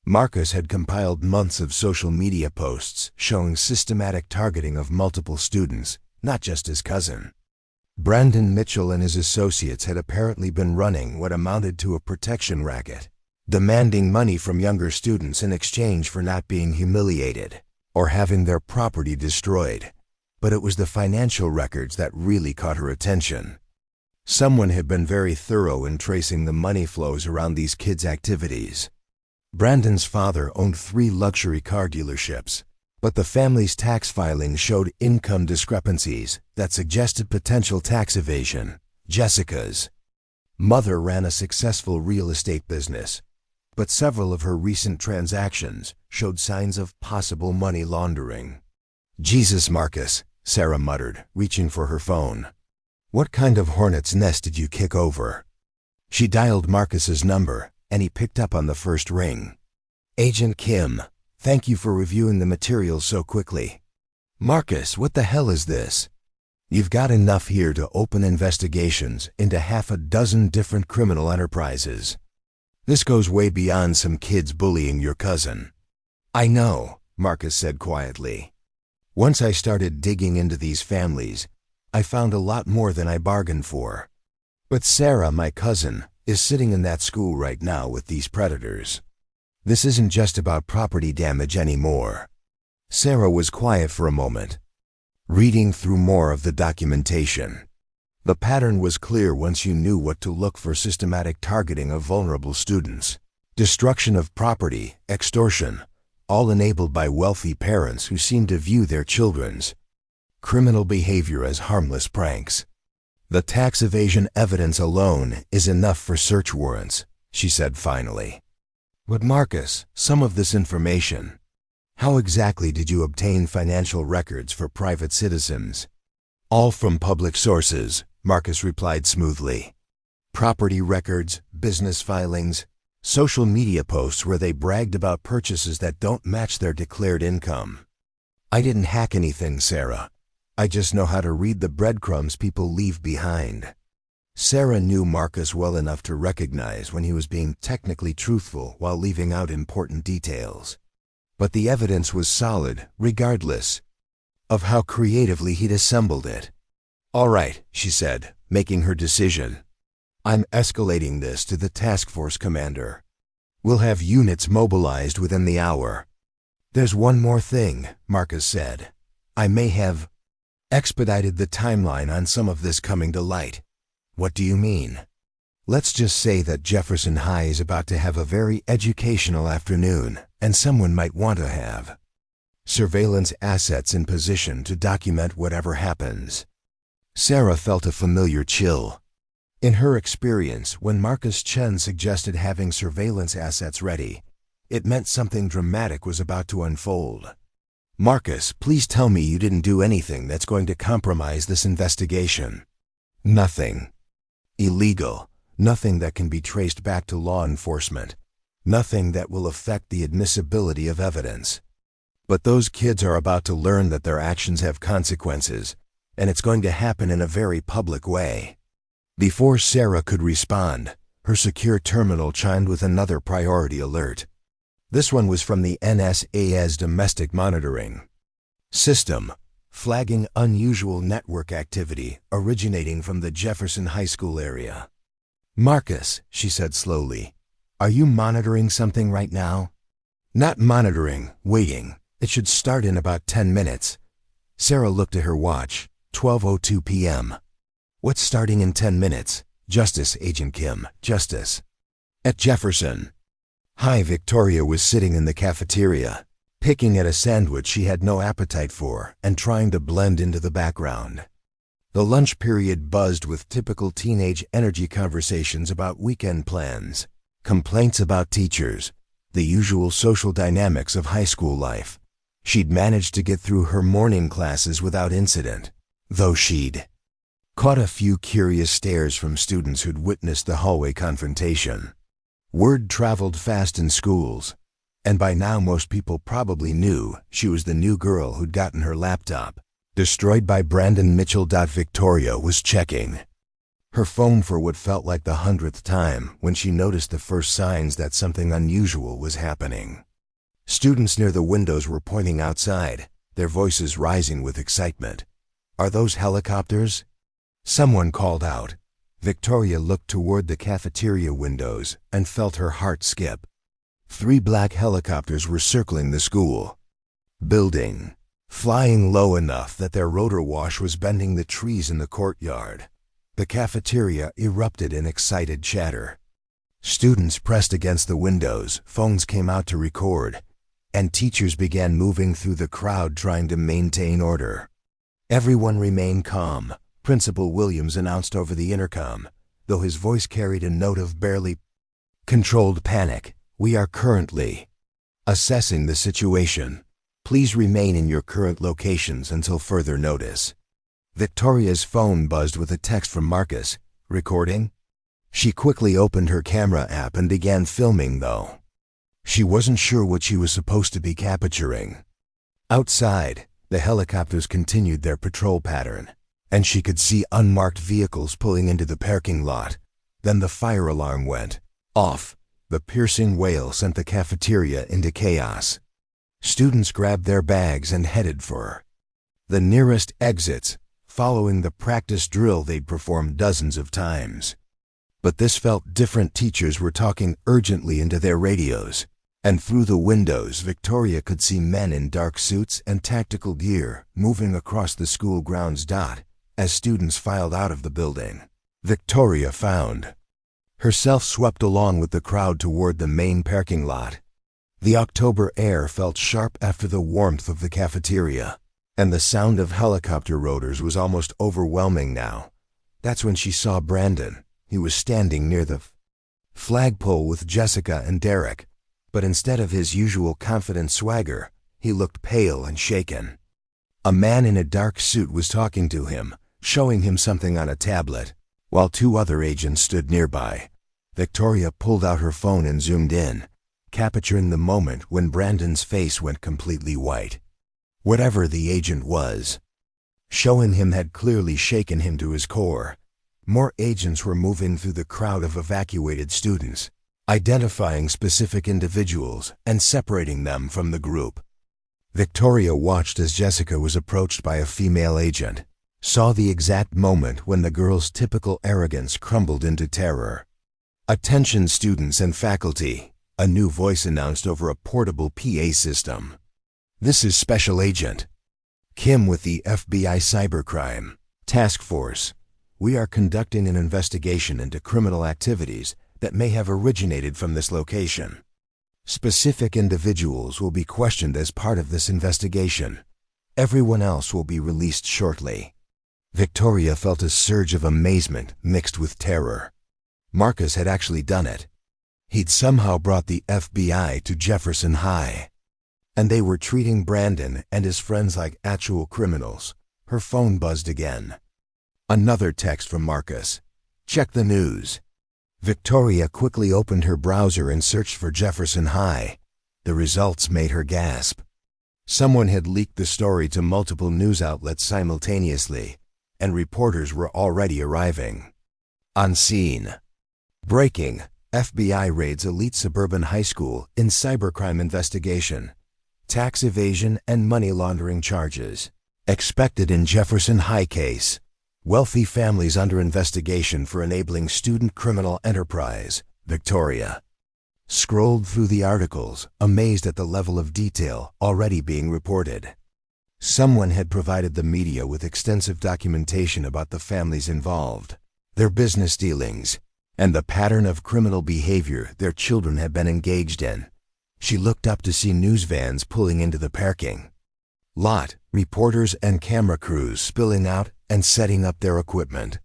Marcus had compiled months of social media posts showing systematic targeting of multiple students, not just his cousin. Brandon Mitchell and his associates had apparently been running what amounted to a protection racket, demanding money from younger students in exchange for not being humiliated or having their property destroyed. But it was the financial records that really caught her attention. Someone had been very thorough in tracing the money flows around these kids' activities. Brandon's father owned 3 luxury car dealerships, but the family's tax filings showed income discrepancies that suggested potential tax evasion. Jessica's mother ran a successful real estate business, but several of her recent transactions showed signs of possible money laundering. "Jesus, Marcus," Sarah muttered, reaching for her phone. What kind of hornet's nest did you kick over? She dialed Marcus's number, and he picked up on the first ring. Agent Kim, thank you for reviewing the materials so quickly. Marcus, what the hell is this? You've got enough here to open investigations into half a dozen different criminal enterprises. This goes way beyond some kids bullying your cousin. I know, Marcus said quietly. Once I started digging into these families, I found a lot more than I bargained for. But Sarah, my cousin, is sitting in that school right now with these predators. This isn't just about property damage anymore. Sarah was quiet for a moment, reading through more of the documentation. The pattern was clear once you knew what to look for: systematic targeting of vulnerable students, destruction of property, extortion, all enabled by wealthy parents who seem to view their children's criminal behavior as harmless pranks. The tax evasion evidence alone is enough for search warrants, she said finally. But Marcus, some of this information, how exactly did you obtain financial records for private citizens? All from public sources, Marcus replied smoothly. Property records, business filings, social media posts where they bragged about purchases that don't match their declared income. I didn't hack anything, Sarah. I just know how to read the breadcrumbs people leave behind. Sarah knew Marcus well enough to recognize when he was being technically truthful while leaving out important details. But the evidence was solid, regardless of how creatively he'd assembled it. All right, she said, making her decision. I'm escalating this to the task force commander. We'll have units mobilized within the hour. There's one more thing, Marcus said. I may have expedited the timeline on some of this coming to light. What do you mean? Let's just say that Jefferson High is about to have a very educational afternoon, and someone might want to have surveillance assets in position to document whatever happens. Sarah felt a familiar chill. In her experience, when Marcus Chen suggested having surveillance assets ready, it meant something dramatic was about to unfold. Marcus, please tell me you didn't do anything that's going to compromise this investigation. Nothing illegal, nothing that can be traced back to law enforcement, nothing that will affect the admissibility of evidence. But those kids are about to learn that their actions have consequences, and it's going to happen in a very public way. Before Sarah could respond, her secure terminal chimed with another priority alert. This one was from the NSA's domestic monitoring system, flagging unusual network activity originating from the Jefferson High School area. Marcus, she said slowly, are you monitoring something right now? Not monitoring, waiting. It should start in about 10 minutes. Sarah looked at her watch, 12:02 p.m. What's starting in 10 minutes? Justice, Agent Kim, justice. At Jefferson High, Victoria was sitting in the cafeteria, picking at a sandwich she had no appetite for and trying to blend into the background. The lunch period buzzed with typical teenage energy conversations about weekend plans, complaints about teachers, the usual social dynamics of high school life. She'd managed to get through her morning classes without incident, though she'd caught a few curious stares from students who'd witnessed the hallway confrontation. Word traveled fast in schools, and by now most people probably knew she was the new girl who'd gotten her laptop destroyed by Brandon Mitchell. Victoria was checking her phone for what felt like the 100th time when she noticed the first signs that something unusual was happening. Students near the windows were pointing outside, their voices rising with excitement. Are those helicopters? Someone called out. Victoria looked toward the cafeteria windows and felt her heart skip. 3 black helicopters were circling the school building, flying low enough that their rotor wash was bending the trees in the courtyard. The cafeteria erupted in excited chatter. Students pressed against the windows, phones came out to record, and teachers began moving through the crowd trying to maintain order. Everyone remained calm, Principal Williams announced over the intercom, though his voice carried a note of barely controlled panic. We are currently assessing the situation. Please remain in your current locations until further notice. Victoria's phone buzzed with a text from Marcus. Recording? She quickly opened her camera app and began filming, though she wasn't sure what she was supposed to be capturing. Outside, the helicopters continued their patrol pattern, and she could see unmarked vehicles pulling into the parking lot. Then the fire alarm went off. The piercing wail sent the cafeteria into chaos. Students grabbed their bags and headed for the nearest exits, following the practice drill they'd performed dozens of times. But this felt different. Teachers were talking urgently into their radios, and through the windows Victoria could see men in dark suits and tactical gear moving across the school grounds. As students filed out of the building, Victoria found herself swept along with the crowd toward the main parking lot. The October air felt sharp after the warmth of the cafeteria, and the sound of helicopter rotors was almost overwhelming now. That's when she saw Brandon. He was standing near the flagpole with Jessica and Derek, but instead of his usual confident swagger, he looked pale and shaken. A man in a dark suit was talking to him, showing him something on a tablet, while two other agents stood nearby. Victoria pulled out her phone and zoomed in, capturing the moment when Brandon's face went completely white. Whatever the agent was showing him had clearly shaken him to his core. More agents were moving through the crowd of evacuated students, identifying specific individuals and separating them from the group. Victoria watched as Jessica was approached by a female agent, saw the exact moment when the girl's typical arrogance crumbled into terror. "Attention students and faculty," a new voice announced over a portable PA system. "This is Special Agent Kim with the FBI Cybercrime Task Force. We are conducting an investigation into criminal activities that may have originated from this location. Specific individuals will be questioned as part of this investigation. Everyone else will be released shortly." Victoria felt a surge of amazement mixed with terror. Marcus had actually done it. He'd somehow brought the FBI to Jefferson High, and they were treating Brandon and his friends like actual criminals. Her phone buzzed again. Another text from Marcus. "Check the news." Victoria quickly opened her browser and searched for Jefferson High. The results made her gasp. Someone had leaked the story to multiple news outlets simultaneously, and reporters were already arriving on scene. Breaking: FBI raids elite suburban high school in cybercrime investigation. Tax evasion and money laundering charges expected in Jefferson High case. Wealthy families under investigation for enabling student criminal enterprise. Victoria scrolled through the articles, amazed at the level of detail already being reported. Someone had provided the media with extensive documentation about the families involved, their business dealings, and the pattern of criminal behavior their children had been engaged in. She looked up to see news vans pulling into the parking lot, reporters and camera crews spilling out and setting up their equipment.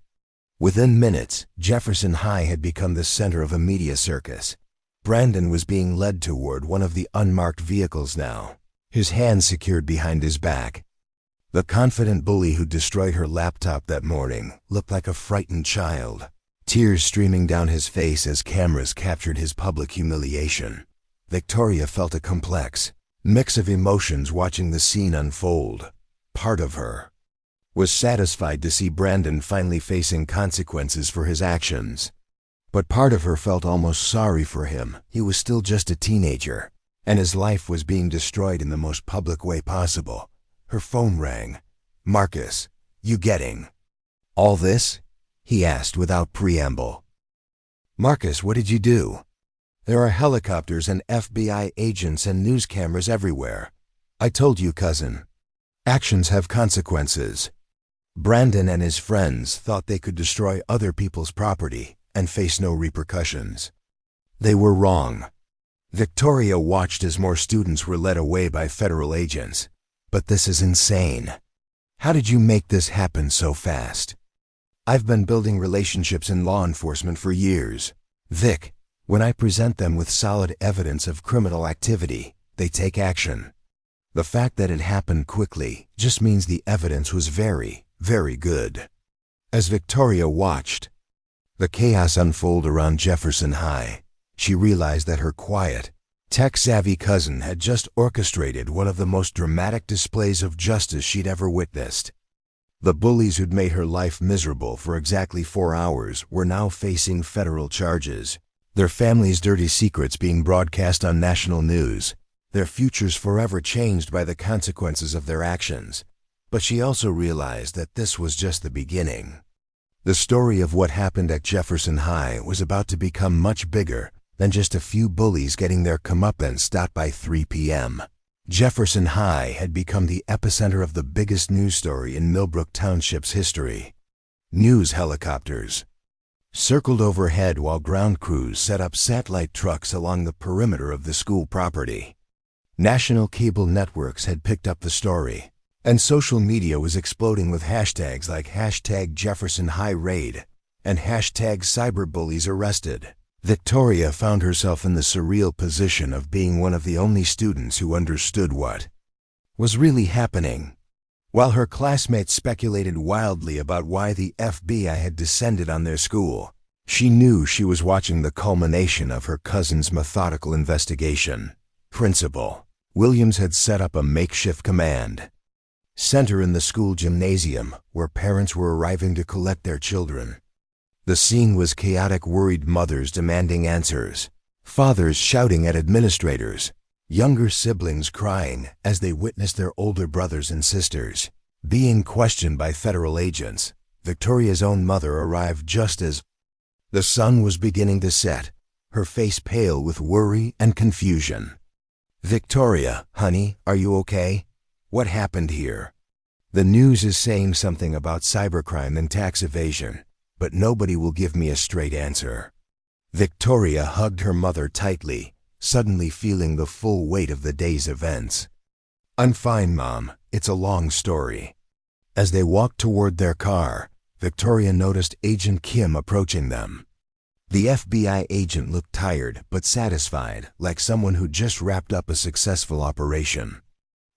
Within minutes, Jefferson High had become the center of a media circus. Brandon was being led toward one of the unmarked vehicles now, his hands secured behind his back. The confident bully who destroyed her laptop that morning looked like a frightened child, tears streaming down his face as cameras captured his public humiliation. Victoria felt a complex mix of emotions watching the scene unfold. Part of her was satisfied to see Brandon finally facing consequences for his actions, but part of her felt almost sorry for him. He was still just a teenager, and his life was being destroyed in the most public way possible. Her phone rang. "Marcus, you getting all this?" he asked without preamble. "Marcus, what did you do?" "There are helicopters and FBI agents and news cameras everywhere. I told you, cousin. Actions have consequences." Brandon and his friends thought they could destroy other people's property and face no repercussions. They were wrong. Victoria watched as more students were led away by federal agents. "But this is insane. How did you make this happen so fast?" "I've been building relationships in law enforcement for years, Vic. When I present them with solid evidence of criminal activity, they take action. The fact that it happened quickly just means the evidence was very, Very good. As Victoria watched the chaos unfold around Jefferson High, she realized that her quiet, tech-savvy cousin had just orchestrated one of the most dramatic displays of justice she'd ever witnessed. The bullies who'd made her life miserable for exactly 4 hours were now facing federal charges, their families' dirty secrets being broadcast on national news, their futures forever changed by the consequences of their actions. But she also realized that this was just the beginning. The story of what happened at Jefferson High was about to become much bigger than just a few bullies getting their comeuppance by 3 p.m. Jefferson High had become the epicenter of the biggest news story in Millbrook Township's history. News helicopters circled overhead while ground crews set up satellite trucks along the perimeter of the school property. National cable networks had picked up the story, and social media was exploding with hashtags like #JeffersonHighRaid and #CyberbulliesArrested. Victoria found herself in the surreal position of being one of the only students who understood what was really happening. While her classmates speculated wildly about why the FBI had descended on their school, she knew she was watching the culmination of her cousin's methodical investigation. Principal Williams had set up a makeshift command center in the school gymnasium where parents were arriving to collect their children. The scene was chaotic, worried mothers demanding answers, fathers shouting at administrators, younger siblings crying as they witnessed their older brothers and sisters being questioned by federal agents. Victoria's own mother arrived just as the sun was beginning to set, her face pale with worry and confusion. "Victoria, honey, are you okay? What happened here?" "The news is saying something about cybercrime and tax evasion, but nobody will give me a straight answer." Victoria hugged her mother tightly, suddenly feeling the full weight of the day's events. "I'm fine, Mom. It's a long story." As they walked toward their car, Victoria noticed Agent Kim approaching them. The FBI agent looked tired but satisfied, like someone who just wrapped up a successful operation.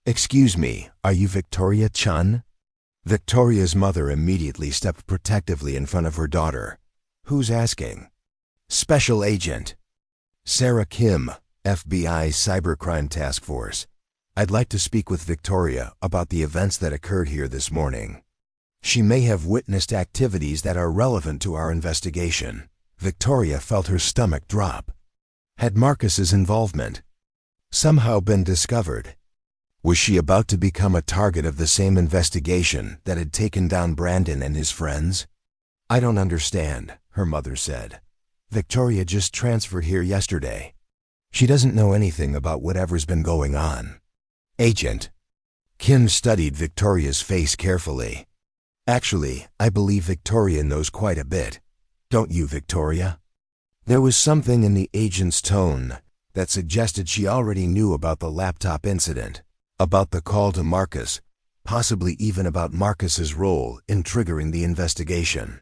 "Excuse me, are you Victoria Chun?" Victoria's mother immediately stepped protectively in front of her daughter. "Who's asking?" "Special Agent Sarah Kim, FBI Cybercrime Task Force. I'd like to speak with Victoria about the events that occurred here this morning. She may have witnessed activities that are relevant to our investigation." Victoria felt her stomach drop. Had Marcus's involvement somehow been discovered? Was she about to become a target of the same investigation that had taken down Brandon and his friends? "I don't understand," her mother said. "Victoria just transferred here yesterday. She doesn't know anything about whatever's been going on." "Agent." Kim studied Victoria's face carefully. "Actually, I believe Victoria knows quite a bit. Don't you, Victoria?" There was something in the agent's tone that suggested she already knew about the laptop incident, about the call to Marcus, possibly even about Marcus's role in triggering the investigation.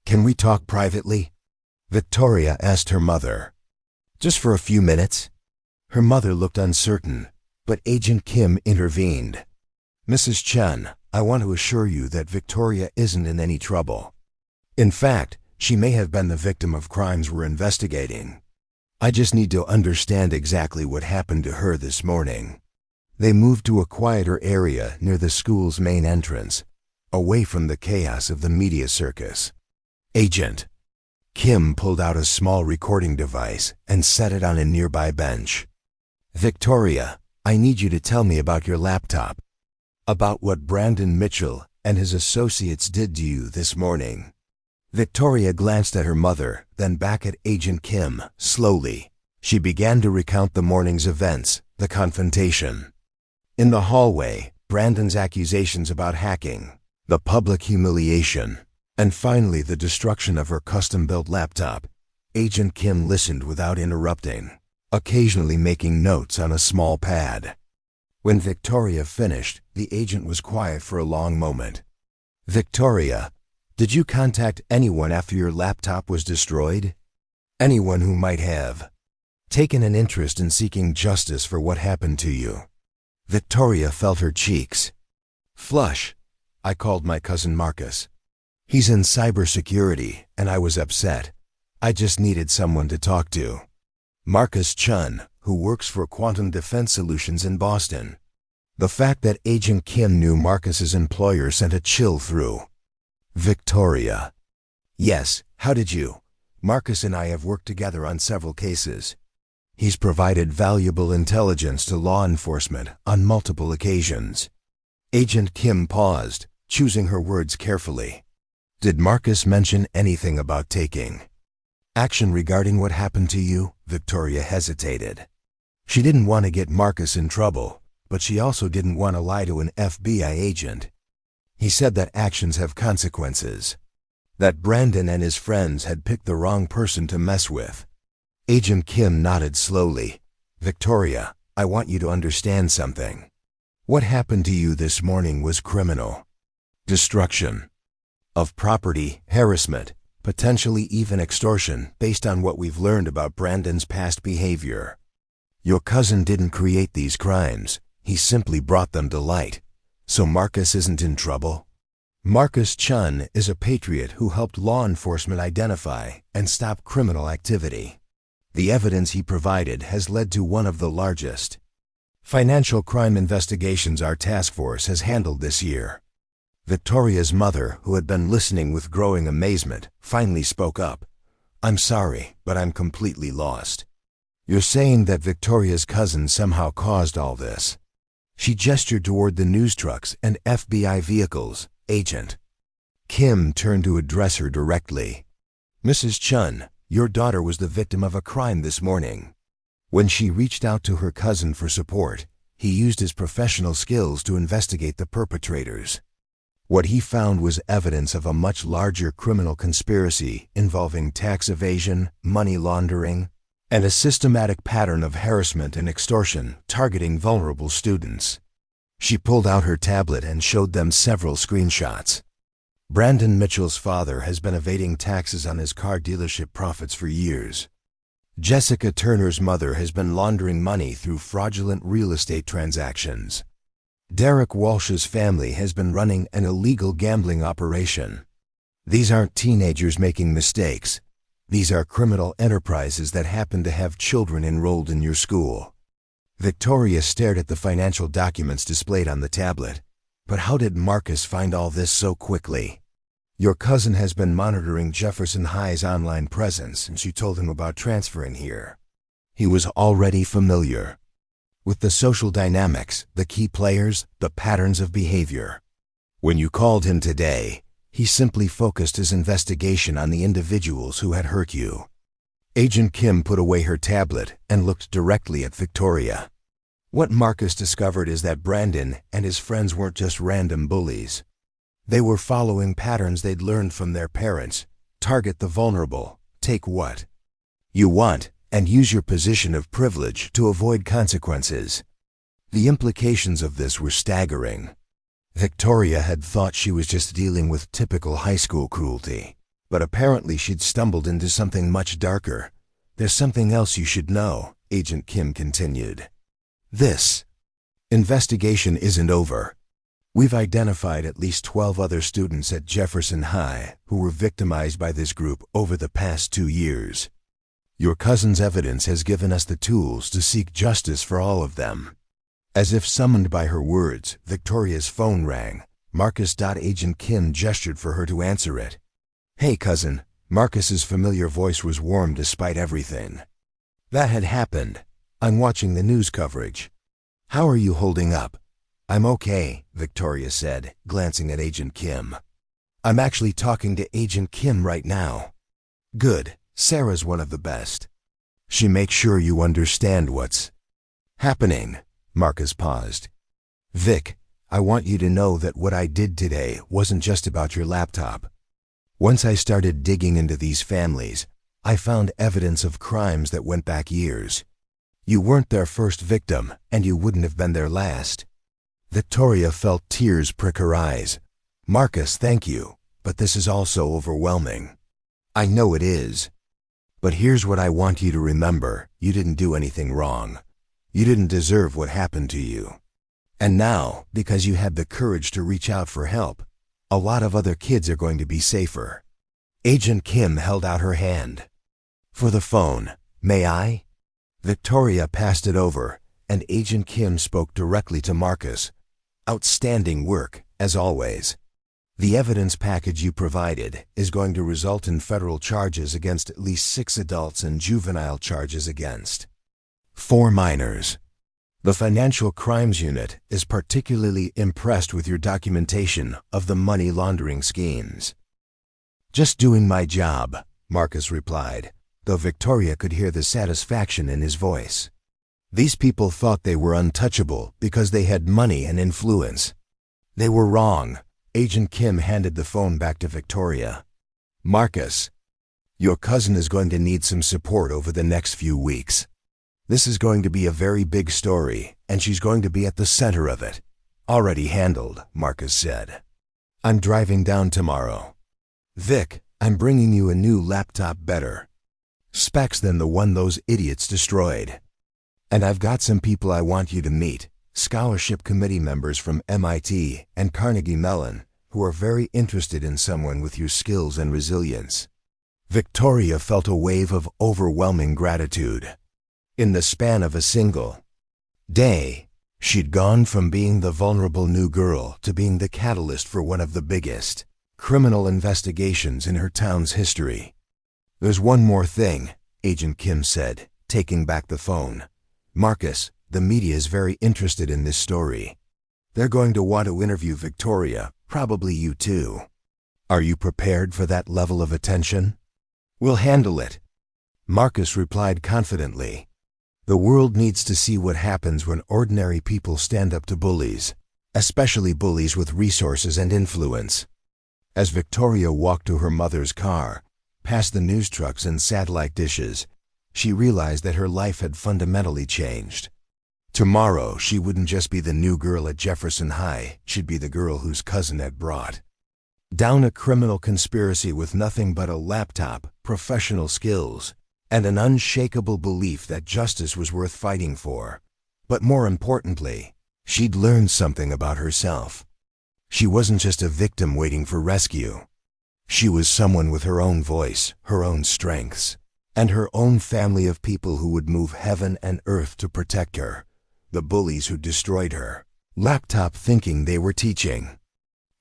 "Can we talk privately?" Victoria asked her mother. "Just for a few minutes?" Her mother looked uncertain, but Agent Kim intervened. "Mrs. Chen, I want to assure you that Victoria isn't in any trouble. In fact, she may have been the victim of crimes we're investigating. I just need to understand exactly what happened to her this morning." They moved to a quieter area near the school's main entrance, away from the chaos of the media circus. "Agent." Kim pulled out a small recording device and set it on a nearby bench. "Victoria, I need you to tell me about your laptop, about what Brandon Mitchell and his associates did to you this morning." Victoria glanced at her mother, then back at Agent Kim. Slowly, she began to recount the morning's events, the confrontation in the hallway, Brandon's accusations about hacking, the public humiliation, and finally the destruction of her custom-built laptop. Agent Kim listened without interrupting, occasionally making notes on a small pad. When Victoria finished, the agent was quiet for a long moment. "Victoria, did you contact anyone after your laptop was destroyed? Anyone who might have taken an interest in seeking justice for what happened to you?" Victoria felt her cheeks flush. I called my cousin Marcus. He's in cybersecurity, and I was upset. I just needed someone to talk to. Marcus Chun, who works for Quantum Defense Solutions in Boston. The fact that Agent Kim knew Marcus's employer sent a chill through. Victoria. Yes, how did you? Marcus and I have worked together on several cases. He's provided valuable intelligence to law enforcement on multiple occasions. Agent Kim paused, choosing her words carefully. Did Marcus mention anything about taking action regarding what happened to you? Victoria hesitated. She didn't want to get Marcus in trouble, but she also didn't want to lie to an FBI agent. He said that actions have consequences. That Brandon and his friends had picked the wrong person to mess with. Agent Kim nodded slowly. Victoria, I want you to understand something. What happened to you this morning was criminal. Destruction of property, harassment, potentially even extortion based on what we've learned about Brandon's past behavior. Your cousin didn't create these crimes, he simply brought them to light. So Marcus isn't in trouble? Marcus Chun is a patriot who helped law enforcement identify and stop criminal activity. The evidence he provided has led to one of the largest financial crime investigations our task force has handled this year. Victoria's mother, who had been listening with growing amazement, finally spoke up. I'm sorry, but I'm completely lost. You're saying that Victoria's cousin somehow caused all this? She gestured toward the news trucks and FBI vehicles. Agent Kim turned to address her directly. Mrs. Chun, your daughter was the victim of a crime this morning. When she reached out to her cousin for support, he used his professional skills to investigate the perpetrators. What he found was evidence of a much larger criminal conspiracy involving tax evasion, money laundering, and a systematic pattern of harassment and extortion targeting vulnerable students. She pulled out her tablet and showed them several screenshots. Brandon Mitchell's father has been evading taxes on his car dealership profits for years. Jessica Turner's mother has been laundering money through fraudulent real estate transactions. Derek Walsh's family has been running an illegal gambling operation. These aren't teenagers making mistakes. These are criminal enterprises that happen to have children enrolled in your school. Victoria stared at the financial documents displayed on the tablet. But how did Marcus find all this so quickly? Your cousin has been monitoring Jefferson High's online presence, and she told him about transferring here. He was already familiar with the social dynamics, the key players, the patterns of behavior. When you called him today, he simply focused his investigation on the individuals who had hurt you. Agent Kim put away her tablet and looked directly at Victoria. What Marcus discovered is that Brandon and his friends weren't just random bullies. They were following patterns they'd learned from their parents. Target the vulnerable, take what you want, and use your position of privilege to avoid consequences. The implications of this were staggering. Victoria had thought she was just dealing with typical high school cruelty, but apparently she'd stumbled into something much darker. There's something else you should know, Agent Kim continued. This investigation isn't over. We've identified at least 12 other students at Jefferson High who were victimized by this group over the past 2 years. Your cousin's evidence has given us the tools to seek justice for all of them. As if summoned by her words, Victoria's phone rang. Marcus. Agent Kim gestured for her to answer it. Hey, cousin. Marcus's familiar voice was warm despite everything that had happened. I'm watching the news coverage. How are you holding up? I'm okay, Victoria said, glancing at Agent Kim. I'm actually talking to Agent Kim right now. Good. Sarah's one of the best. She makes sure you understand what's happening. Marcus paused. Vic, I want you to know that what I did today wasn't just about your laptop. Once I started digging into these families, I found evidence of crimes that went back years. You weren't their first victim, and you wouldn't have been their last. Victoria felt tears prick her eyes. Marcus, thank you, but this is also overwhelming. I know it is. But here's what I want you to remember. You didn't do anything wrong. You didn't deserve what happened to you. And now, because you had the courage to reach out for help, A lot of other kids are going to be safer. Agent Kim held out her hand. For the phone, may I? Victoria passed it over, and Agent Kim spoke directly to Marcus. Outstanding work, as always. The evidence package you provided is going to result in federal charges against at least 6 adults and juvenile charges against 4 minors. The Financial Crimes Unit is particularly impressed with your documentation of the money laundering schemes. Just doing my job, Marcus replied, though Victoria could hear the satisfaction in his voice. These people thought they were untouchable because they had money and influence. They were wrong. Agent Kim handed the phone back to Victoria. Marcus, your cousin is going to need some support over the next few weeks. This is going to be a very big story, and she's going to be at the center of it. Already handled, Marcus said. I'm driving down tomorrow. Vic, I'm bringing you a new laptop better specs than the one those idiots destroyed. And I've got some people I want you to meet, scholarship committee members from MIT and Carnegie Mellon, who are very interested in someone with your skills and resilience. Victoria felt a wave of overwhelming gratitude. In the span of a single day, she'd gone from being the vulnerable new girl to being the catalyst for one of the biggest criminal investigations in her town's history. There's one more thing, Agent Kim said, taking back the phone. Marcus, the media is very interested in this story. They're going to want to interview Victoria, probably you too. Are you prepared for that level of attention? We'll handle it, Marcus replied confidently. The world needs to see what happens when ordinary people stand up to bullies, especially bullies with resources and influence. As Victoria walked to her mother's car, past the news trucks and satellite dishes, she realized that her life had fundamentally changed. Tomorrow, she wouldn't just be the new girl at Jefferson High, she'd be the girl whose cousin had brought down a criminal conspiracy with nothing but a laptop, professional skills, and an unshakable belief that justice was worth fighting for. But more importantly, she'd learned something about herself. She wasn't just a victim waiting for rescue. She was someone with her own voice, her own strengths, and her own family of people who would move heaven and earth to protect her. The bullies who destroyed her laptop thinking they were teaching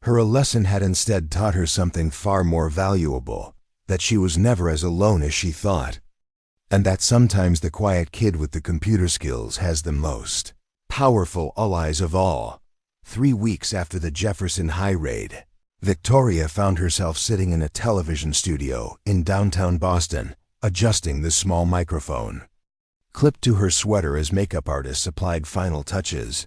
her a lesson had instead taught her something far more valuable, that she was never as alone as she thought, and that sometimes the quiet kid with the computer skills has the most powerful allies of all. 3 weeks after the Jefferson High raid, Victoria found herself sitting in a television studio in downtown Boston, adjusting the small microphone clipped to her sweater as makeup artists applied final touches.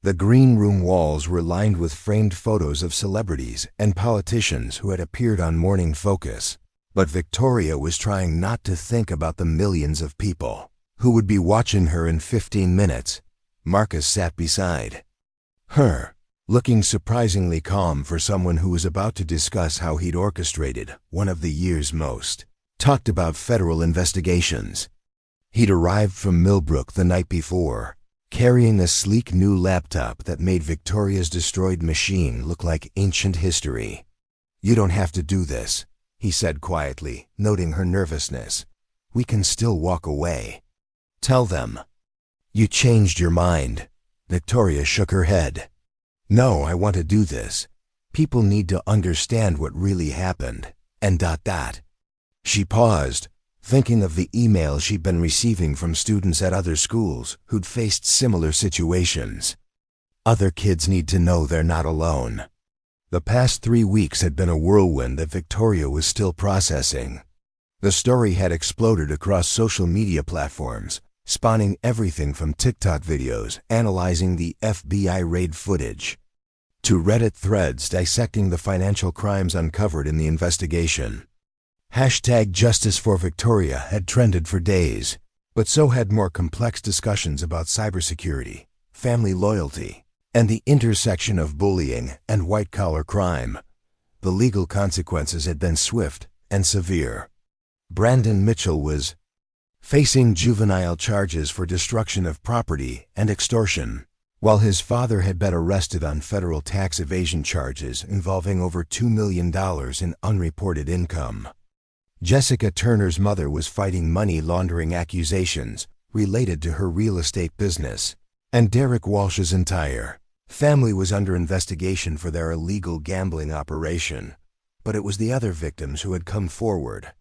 The green room walls were lined with framed photos of celebrities and politicians who had appeared on Morning Focus. But Victoria was trying not to think about the millions of people who would be watching her in 15 minutes. Marcus sat beside her, looking surprisingly calm for someone who was about to discuss how he'd orchestrated one of the year's most talked about federal investigations. He'd arrived from Millbrook the night before, carrying a sleek new laptop that made Victoria's destroyed machine look like ancient history. You don't have to do this, he said quietly, noting her nervousness. We can still walk away. Tell them you changed your mind. Victoria shook her head. No, I want to do this. People need to understand what really happened. And ... She paused, thinking of the emails she'd been receiving from students at other schools who'd faced similar situations. Other kids need to know they're not alone. The past 3 weeks had been a whirlwind that Victoria was still processing. The story had exploded across social media platforms, spawning everything from TikTok videos analyzing the FBI raid footage to Reddit threads dissecting the financial crimes uncovered in the investigation. #Justice for Victoria had trended for days, but so had more complex discussions about cybersecurity, family loyalty, and the intersection of bullying and white-collar crime. The legal consequences had been swift and severe. Brandon Mitchell was facing juvenile charges for destruction of property and extortion. While his father had been arrested on federal tax evasion charges involving over $2 million in unreported income. Jessica Turner's mother was fighting money laundering accusations related to her real estate business, and Derek Walsh's entire family was under investigation for their illegal gambling operation. But it was the other victims who had come forward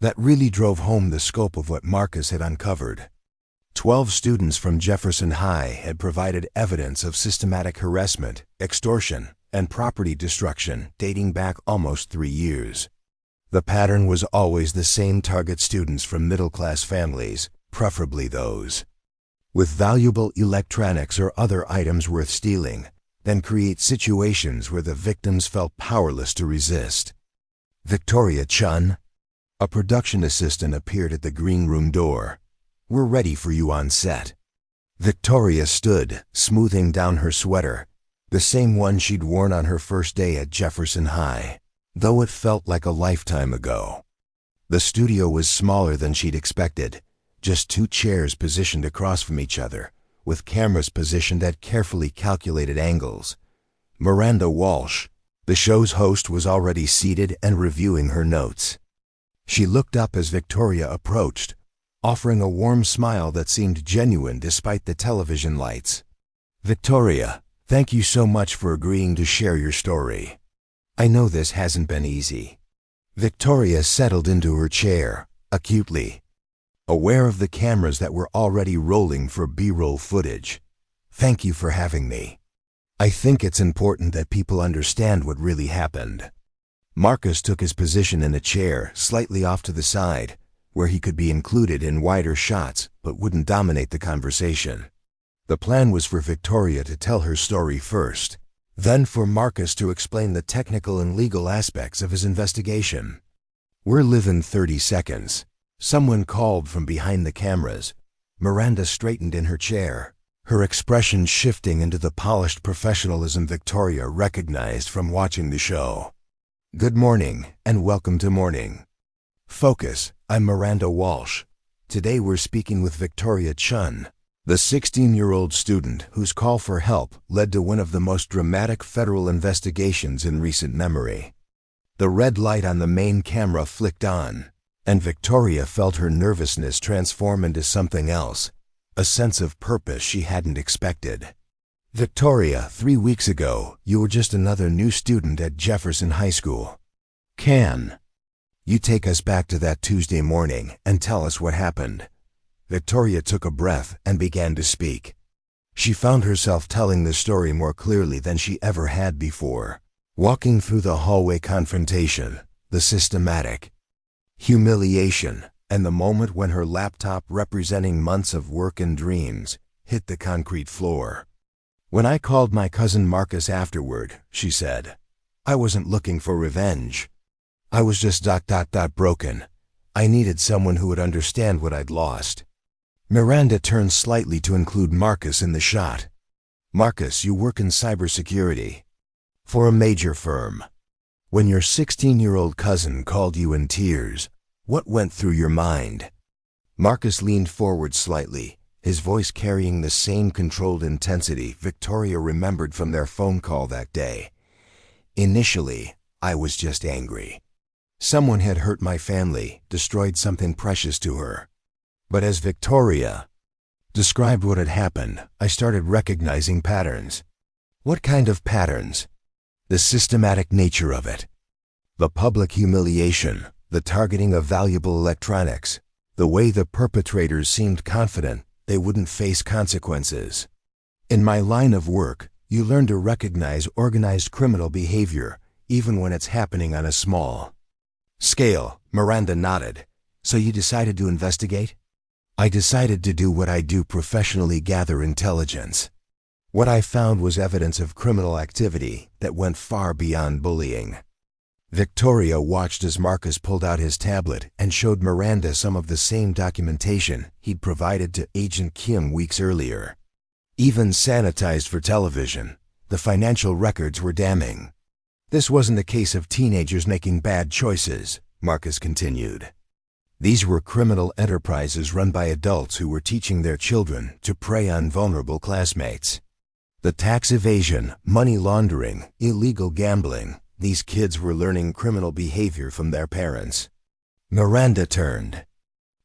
that really drove home the scope of what Marcus had uncovered. 12 students from Jefferson High had provided evidence of systematic harassment, extortion, and property destruction dating back almost 3 years. The pattern was always the same: target students from middle-class families, preferably those with valuable electronics or other items worth stealing, then create situations where the victims felt powerless to resist. Victoria Chun, a production assistant, appeared at the green room door. "We're ready for you on set." Victoria stood, smoothing down her sweater, the same one she'd worn on her first day at Jefferson High, though it felt like a lifetime ago. The studio was smaller than she'd expected, just 2 chairs positioned across from each other, with cameras positioned at carefully calculated angles. Miranda Walsh, the show's host, was already seated and reviewing her notes. She looked up as Victoria approached, offering a warm smile that seemed genuine despite the television lights. "Victoria, thank you so much for agreeing to share your story. I know this hasn't been easy." Victoria settled into her chair, acutely aware of the cameras that were already rolling for B-roll footage. "Thank you for having me. I think it's important that people understand what really happened." Marcus took his position in a chair slightly off to the side, where he could be included in wider shots but wouldn't dominate the conversation. The plan was for Victoria to tell her story first, then for Marcus to explain the technical and legal aspects of his investigation. "We're living 30 seconds. Someone called from behind the cameras." Miranda straightened in her chair, her expression shifting into the polished professionalism Victoria recognized from watching the show. "Good morning, and welcome to Morning Focus. I'm Miranda Walsh. Today we're speaking with Victoria Chun, the 16-year-old student whose call for help led to one of the most dramatic federal investigations in recent memory." The red light on the main camera flicked on, and Victoria felt her nervousness transform into something else, a sense of purpose she hadn't expected. "Victoria, 3 weeks ago, you were just another new student at Jefferson High School. Can you take us back to that Tuesday morning and tell us what happened?" Victoria took a breath and began to speak. She found herself telling the story more clearly than she ever had before, walking through the hallway confrontation, the systematic humiliation, and the moment when her laptop, representing months of work and dreams, hit the concrete floor. "When I called my cousin Marcus afterward," she said, "I wasn't looking for revenge. I was just broken. I needed someone who would understand what I'd lost." Miranda turned slightly to include Marcus in the shot. "Marcus, you work in cybersecurity for a major firm. When your 16-year-old cousin called you in tears, what went through your mind?" Marcus leaned forward slightly, his voice carrying the same controlled intensity Victoria remembered from their phone call that day. "Initially, I was just angry. Someone had hurt my family, destroyed something precious to her. But as Victoria described what had happened, I started recognizing patterns." "What kind of patterns?" "The systematic nature of it. The public humiliation, the targeting of valuable electronics, the way the perpetrators seemed confident they wouldn't face consequences. In my line of work, you learn to recognize organized criminal behavior, even when it's happening on a small scale." Miranda nodded. "So you decided to investigate?" "I decided to do what I do professionally: gather intelligence. What I found was evidence of criminal activity that went far beyond bullying." Victoria watched as Marcus pulled out his tablet and showed Miranda some of the same documentation he'd provided to Agent Kim weeks earlier. Even sanitized for television, the financial records were damning. "This wasn't a case of teenagers making bad choices," Marcus continued. "These were criminal enterprises run by adults who were teaching their children to prey on vulnerable classmates. The tax evasion, money laundering, illegal gambling, these kids were learning criminal behavior from their parents. Miranda turned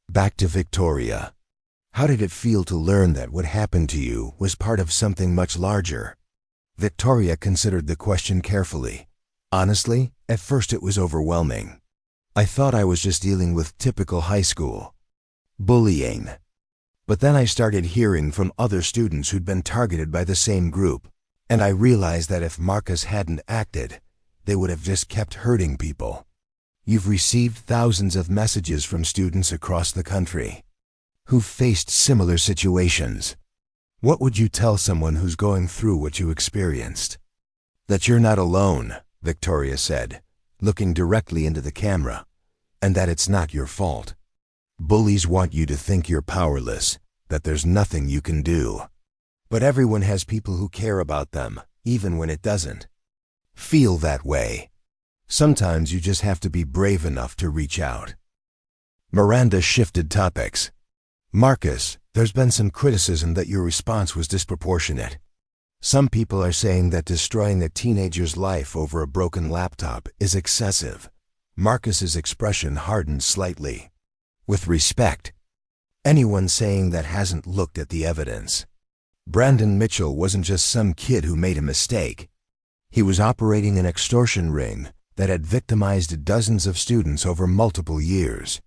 back to Victoria. How did it feel to learn that what happened to you was part of something much larger? Victoria considered the question carefully. Honestly, at first it was overwhelming. I thought I was just dealing with typical high school bullying. But then I started hearing from other students who'd been targeted by the same group, and I realized that if Marcus hadn't acted, they would have just kept hurting people. You've received thousands of messages from students across the country who've faced similar situations. What would you tell someone who's going through what you experienced? That you're not alone, Victoria said, looking directly into the camera, and that it's not your fault. Bullies want you to think you're powerless, that there's nothing you can do. But everyone has people who care about them, even when it doesn't feel that way. Sometimes you just have to be brave enough to reach out. Miranda shifted topics. Marcus, there's been some criticism that your response was disproportionate. Some people are saying that destroying a teenager's life over a broken laptop is excessive. Marcus's expression hardened slightly. With respect, anyone saying that hasn't looked at the evidence. Brandon Mitchell wasn't just some kid who made a mistake. He was operating an extortion ring that had victimized dozens of students over multiple years.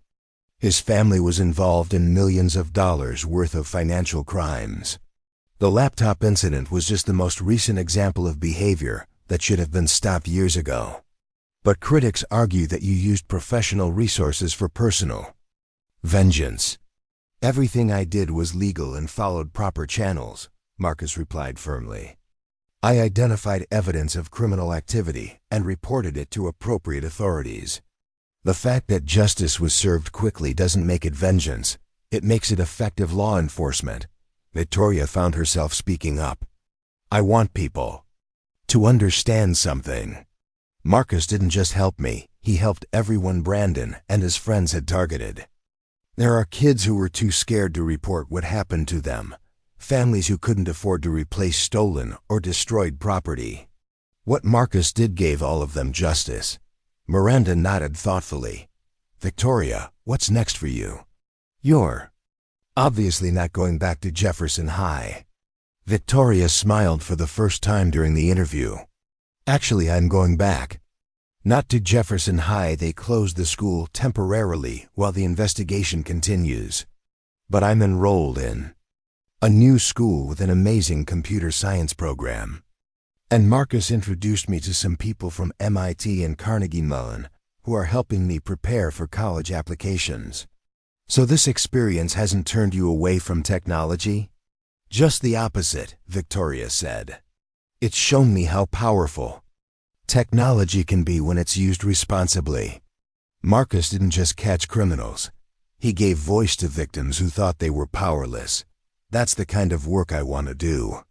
His family was involved in millions of dollars worth of financial crimes. The laptop incident was just the most recent example of behavior that should have been stopped years ago. But critics argue that you used professional resources for personal vengeance. Everything I did was legal and followed proper channels, Marcus replied firmly. I identified evidence of criminal activity and reported it to appropriate authorities. The fact that justice was served quickly doesn't make it vengeance. It makes it effective law enforcement. Victoria found herself speaking up. I want people to understand something. Marcus didn't just help me, he helped everyone Brandon and his friends had targeted. There are kids who were too scared to report what happened to them, families who couldn't afford to replace stolen or destroyed property. What Marcus did gave all of them justice. Miranda nodded thoughtfully. Victoria, what's next for you? You're obviously not going back to Jefferson High. Victoria smiled for the first time during the interview. Actually, I'm going back. Not to Jefferson High. They closed the school temporarily while the investigation continues. But I'm enrolled in a new school with an amazing computer science program. And Marcus introduced me to some people from MIT and Carnegie Mellon who are helping me prepare for college applications. So this experience hasn't turned you away from technology? Just the opposite, Victoria said. It's shown me how powerful technology can be when it's used responsibly. Marcus didn't just catch criminals. He gave voice to victims who thought they were powerless. That's the kind of work I want to do.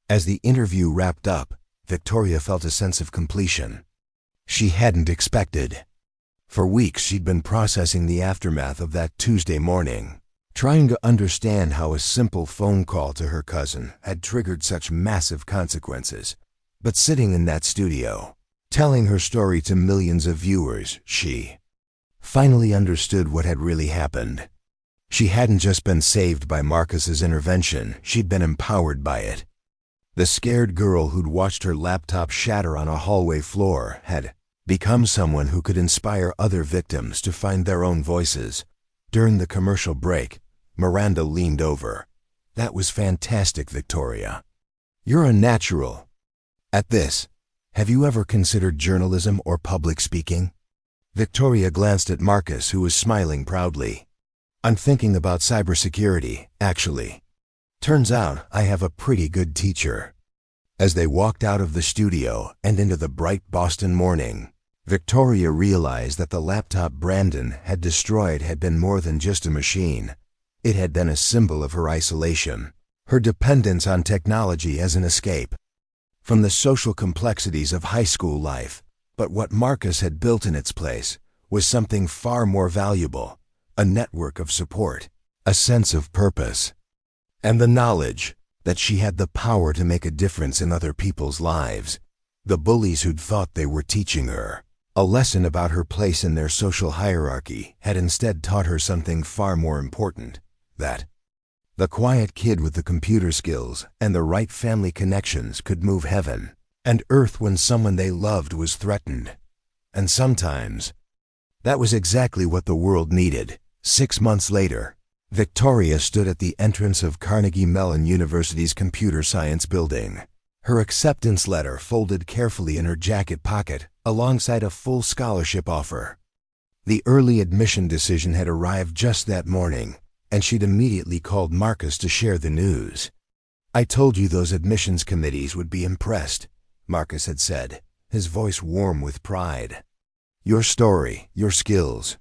As the interview wrapped up, Victoria felt a sense of completion she hadn't expected. For weeks she'd been processing the aftermath of that Tuesday morning, trying to understand how a simple phone call to her cousin had triggered such massive consequences. But sitting in that studio, telling her story to millions of viewers, she finally understood what had really happened. She hadn't just been saved by Marcus's intervention, she'd been empowered by it. The scared girl who'd watched her laptop shatter on a hallway floor had become someone who could inspire other victims to find their own voices. During the commercial break, Miranda leaned over. That was fantastic, Victoria. You're a natural at this. Have you ever considered journalism or public speaking? Victoria glanced at Marcus, who was smiling proudly. I'm thinking about cybersecurity, actually. Turns out I have a pretty good teacher. As they walked out of the studio and into the bright Boston morning, Victoria realized that the laptop Brandon had destroyed had been more than just a machine. It had been a symbol of her isolation, her dependence on technology as an escape from the social complexities of high school life. But what Marcus had built in its place was something far more valuable, a network of support, a sense of purpose, and the knowledge that she had the power to make a difference in other people's lives. The bullies who'd thought they were teaching her a lesson about her place in their social hierarchy had instead taught her something far more important, that the quiet kid with the computer skills and the right family connections could move heaven and earth when someone they loved was threatened. And sometimes, that was exactly what the world needed. 6 months later, Victoria stood at the entrance of Carnegie Mellon University's computer science building, her acceptance letter folded carefully in her jacket pocket alongside a full scholarship offer. The early admission decision had arrived just that morning, and she'd immediately called Marcus to share the news. "I told you those admissions committees would be impressed," Marcus had said, his voice warm with pride. "Your story, your skills,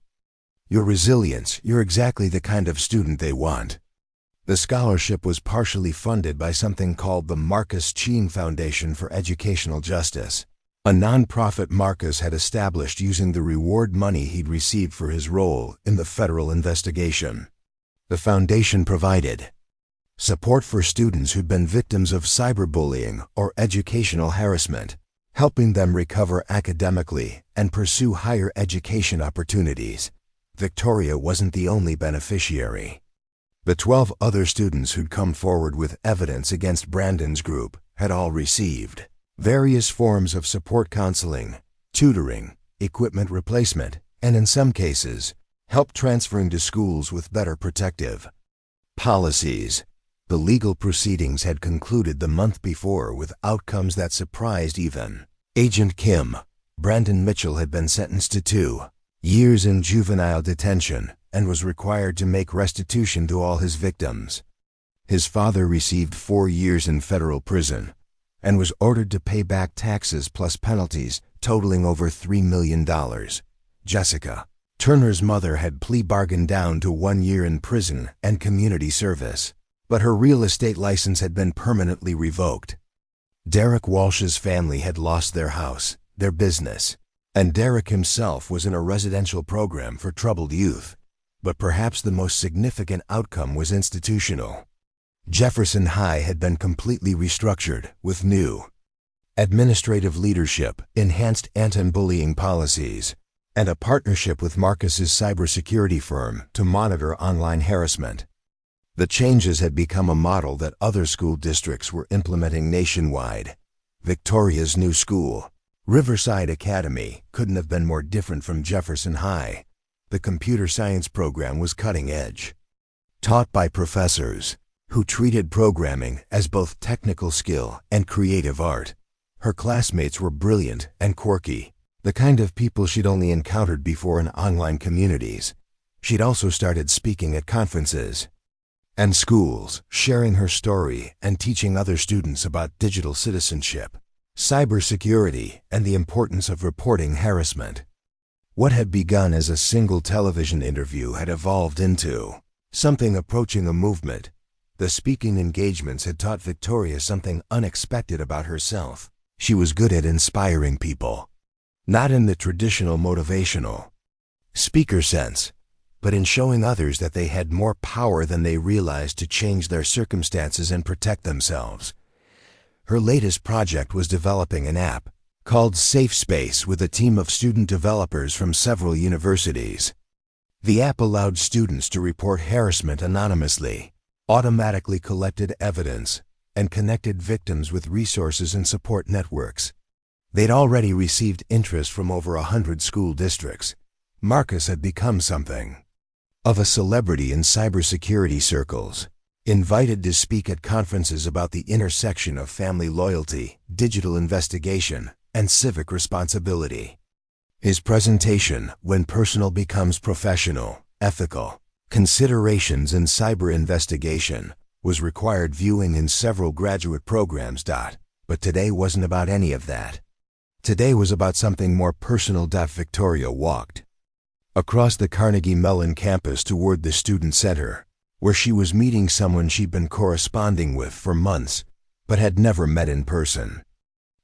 your resilience, you're exactly the kind of student they want." The scholarship was partially funded by something called the Marcus Cheen Foundation for Educational Justice, a nonprofit Marcus had established using the reward money he'd received for his role in the federal investigation. The foundation provided support for students who'd been victims of cyberbullying or educational harassment, helping them recover academically and pursue higher education opportunities. Victoria wasn't the only beneficiary. The 12 other students who'd come forward with evidence against Brandon's group had all received various forms of support counseling, tutoring, equipment replacement, and in some cases, help transferring to schools with better protective policies. The legal proceedings had concluded the month before with outcomes that surprised even Agent Kim. Brandon Mitchell had been sentenced to 2 years in juvenile detention and was required to make restitution to all his victims. His father received 4 years in federal prison and was ordered to pay back taxes plus penalties totaling over $3 million. Jessica, Turner's mother, had plea bargained down to 1 year in prison and community service, but her real estate license had been permanently revoked. Derek Walsh's family had lost their house, their business, and Derek himself was in a residential program for troubled youth. But perhaps the most significant outcome was institutional. Jefferson High had been completely restructured with new administrative leadership, enhanced anti-bullying policies, and a partnership with Marcus's cybersecurity firm to monitor online harassment. The changes had become a model that other school districts were implementing nationwide. Victoria's new school, Riverside Academy, couldn't have been more different from Jefferson High. The computer science program was cutting edge, taught by professors who treated programming as both technical skill and creative art. Her classmates were brilliant and quirky, the kind of people she'd only encountered before in online communities. She'd also started speaking at conferences and schools, sharing her story and teaching other students about digital citizenship, cybersecurity, and the importance of reporting harassment. What had begun as a single television interview had evolved into something approaching a movement. The speaking engagements had taught Victoria something unexpected about herself. She was good at inspiring people, not in the traditional motivational speaker sense, but in showing others that they had more power than they realized to change their circumstances and protect themselves. Her latest project was developing an app called Safe Space with a team of student developers from several universities. The app allowed students to report harassment anonymously, automatically collected evidence, and connected victims with resources and support networks. They'd already received interest from over 100 school districts. Marcus had become something of a celebrity in cybersecurity circles, invited to speak at conferences about the intersection of family loyalty, digital investigation, and civic responsibility. His presentation, When Personal Becomes Professional, Ethical Considerations in Cyber Investigation, was required viewing in several graduate programs. But today wasn't about any of that. Today was about something more personal. Victoria walked across the Carnegie Mellon campus toward the Student Center, where she was meeting someone she'd been corresponding with for months, but had never met in person.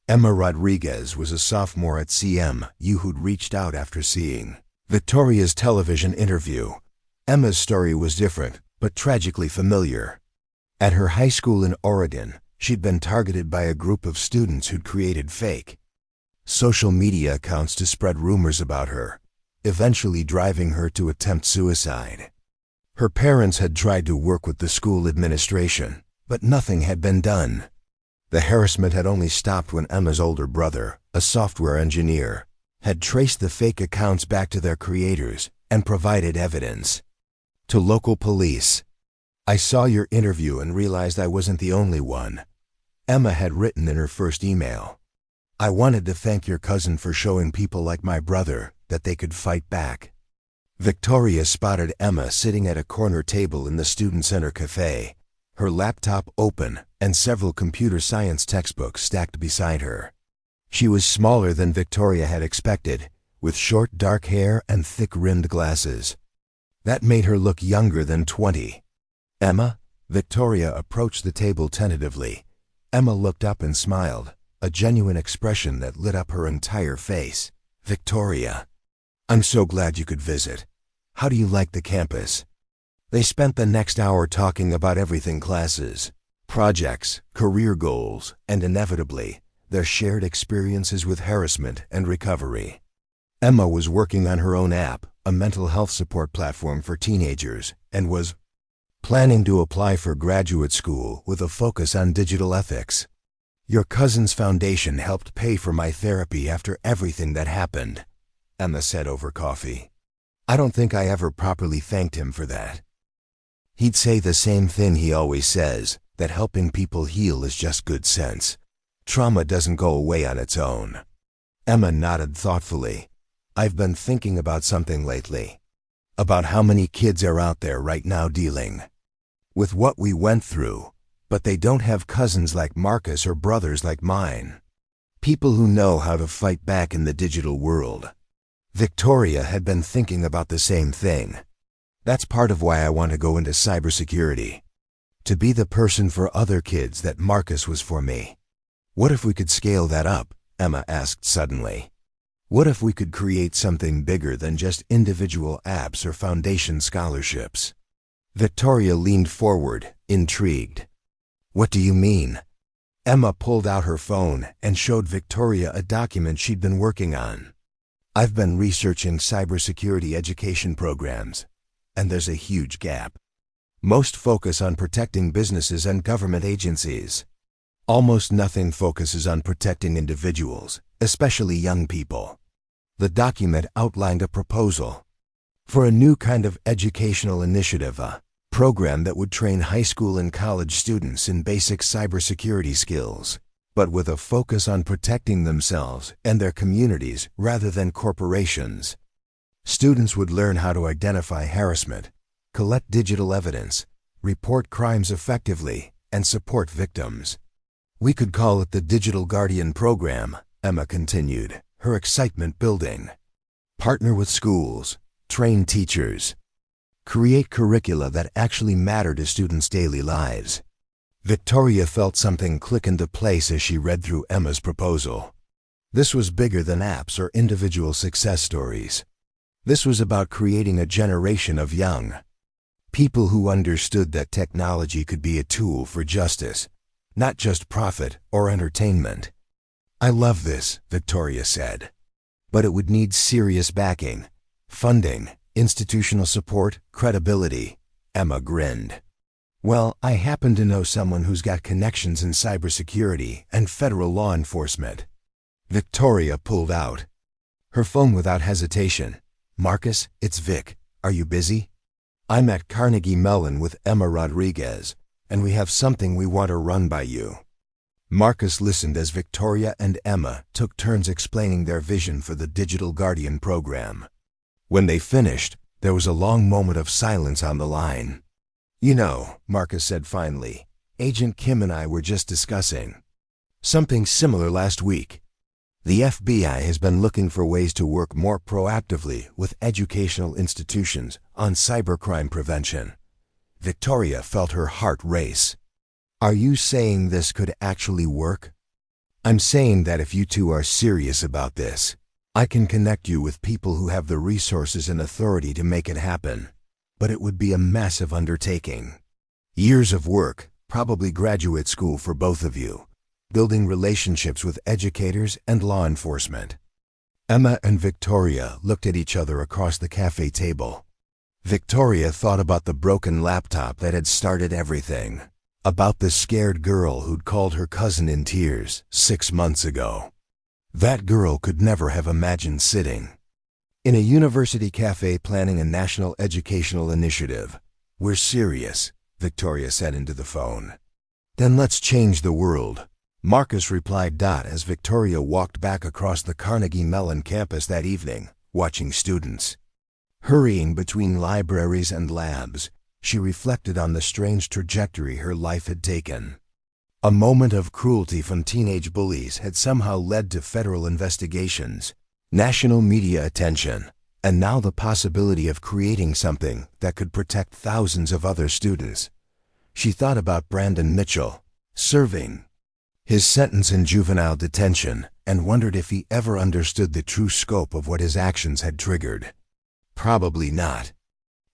Emma Rodriguez was a sophomore at CMU who'd reached out after seeing Victoria's television interview. Emma's story was different, but tragically familiar. At her high school in Oregon, she'd been targeted by a group of students who'd created fake social media accounts to spread rumors about her, eventually driving her to attempt suicide. Her parents had tried to work with the school administration, but nothing had been done. The harassment had only stopped when Emma's older brother, a software engineer, had traced the fake accounts back to their creators and provided evidence. To local police, "I saw your interview and realized I wasn't the only one," Emma had written in her first email. "I wanted to thank your cousin for showing people like my brother that they could fight back." Victoria spotted Emma sitting at a corner table in the Student Center cafe, her laptop open and several computer science textbooks stacked beside her. She was smaller than Victoria had expected, with short dark hair and thick-rimmed glasses. That made her look younger than 20. "Emma?" Victoria approached the table tentatively. Emma looked up and smiled, a genuine expression that lit up her entire face. "Victoria, I'm so glad you could visit. How do you like the campus?" They spent the next hour talking about everything: classes, projects, career goals, and inevitably, their shared experiences with harassment and recovery. Emma was working on her own app, a mental health support platform for teenagers, and was planning to apply for graduate school with a focus on digital ethics. "Your cousin's foundation helped pay for my therapy after everything that happened," Emma said over coffee. "I don't think I ever properly thanked him for that. He'd say the same thing he always says, that helping people heal is just good sense. Trauma doesn't go away on its own." Emma nodded thoughtfully. "I've been thinking about something lately. About how many kids are out there right now dealing with what we went through, but they don't have cousins like Marcus or brothers like mine. People who know how to fight back in the digital world." Victoria had been thinking about the same thing. "That's part of why I want to go into cybersecurity. To be the person for other kids that Marcus was for me." "What if we could scale that up?" Emma asked suddenly. "What if we could create something bigger than just individual apps or foundation scholarships?" Victoria leaned forward, intrigued. "What do you mean?" Emma pulled out her phone and showed Victoria a document she'd been working on. "I've been researching cybersecurity education programs, and there's a huge gap. Most focus on protecting businesses and government agencies. Almost nothing focuses on protecting individuals, especially young people." The document outlined a proposal for a new kind of educational initiative, a program that would train high school and college students in basic cybersecurity skills, but with a focus on protecting themselves and their communities rather than corporations. Students would learn how to identify harassment, collect digital evidence, report crimes effectively, and support victims. "We could call it the Digital Guardian Program," Emma continued, her excitement building. "Partner with schools, train teachers, create curricula that actually matter to students' daily lives." Victoria felt something click into place as she read through Emma's proposal. This was bigger than apps or individual success stories. This was about creating a generation of young people who understood that technology could be a tool for justice, not just profit or entertainment. "I love this," Victoria said. "But it would need serious backing, funding, institutional support, credibility." Emma grinned. "Well, I happen to know someone who's got connections in cybersecurity and federal law enforcement." Victoria pulled out her phone without hesitation. "Marcus, it's Vic. Are you busy? I'm at Carnegie Mellon with Emma Rodriguez, and we have something we want to run by you." Marcus listened as Victoria and Emma took turns explaining their vision for the Digital Guardian program. When they finished, there was a long moment of silence on the line. "You know," Marcus said finally, "Agent Kim and I were just discussing something similar last week. The FBI has been looking for ways to work more proactively with educational institutions on cybercrime prevention." Victoria felt her heart race. "Are you saying this could actually work?" "I'm saying that if you two are serious about this, I can connect you with people who have the resources and authority to make it happen. But it would be a massive undertaking. Years of work, Probably graduate school for both of you, building relationships with educators and law enforcement. Emma and Victoria looked at each other across the cafe table. Victoria thought about the broken laptop that had started everything, about the scared girl who'd called her cousin in tears 6 months ago. That girl could never have imagined sitting in a university cafe planning a national educational initiative. "We're serious," Victoria said into the phone. "Then let's change the world," Marcus replied. As Victoria walked back across the Carnegie Mellon campus that evening, watching students hurrying between libraries and labs, she reflected on the strange trajectory her life had taken. A moment of cruelty from teenage bullies had somehow led to federal investigations, national media attention, and now the possibility of creating something that could protect thousands of other students. She thought about Brandon Mitchell, serving his sentence in juvenile detention, and wondered if he ever understood the true scope of what his actions had triggered. Probably not.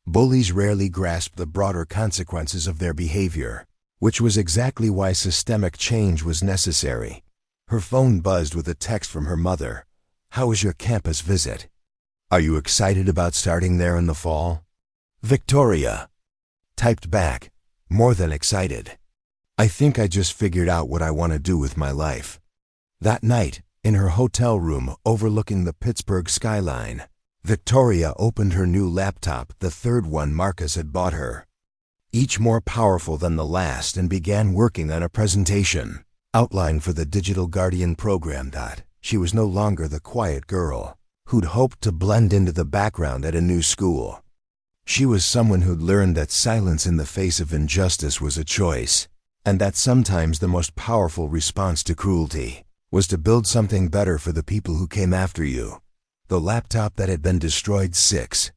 Bullies rarely grasp the broader consequences of their behavior, which was exactly why systemic change was necessary. Her phone buzzed with a text from her mother. "How was your campus visit? Are you excited about starting there in the fall?" Victoria typed back, "More than excited. I think I just figured out what I want to do with my life." That night, in her hotel room overlooking the Pittsburgh skyline, Victoria opened her new laptop, the third one Marcus had bought her, each more powerful than the last, and began working on a presentation outline for the Digital Guardian program. She was no longer the quiet girl who'd hoped to blend into the background at a new school. She was someone who'd learned that silence in the face of injustice was a choice, and that sometimes the most powerful response to cruelty was to build something better for the people who came after you. The laptop that had been destroyed 6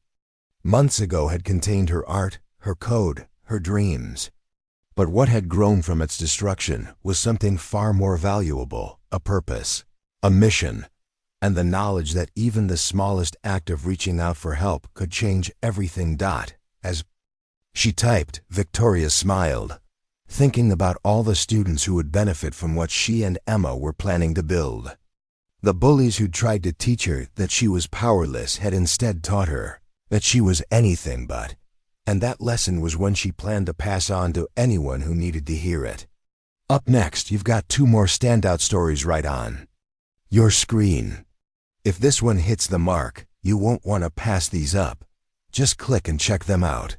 months ago had contained her art, her code, her dreams. But what had grown from its destruction was something far more valuable: a purpose, a mission, and the knowledge that even the smallest act of reaching out for help could change everything. As she typed, Victoria smiled, thinking about all the students who would benefit from what she and Emma were planning to build. The bullies who'd tried to teach her that she was powerless had instead taught her that she was anything but, and that lesson was one she planned to pass on to anyone who needed to hear it. Up next, you've got 2 more standout stories right on your screen. If this one hits the mark, you won't want to pass these up. Just click and check them out.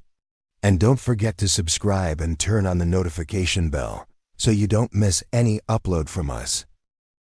And don't forget to subscribe and turn on the notification bell so you don't miss any upload from us.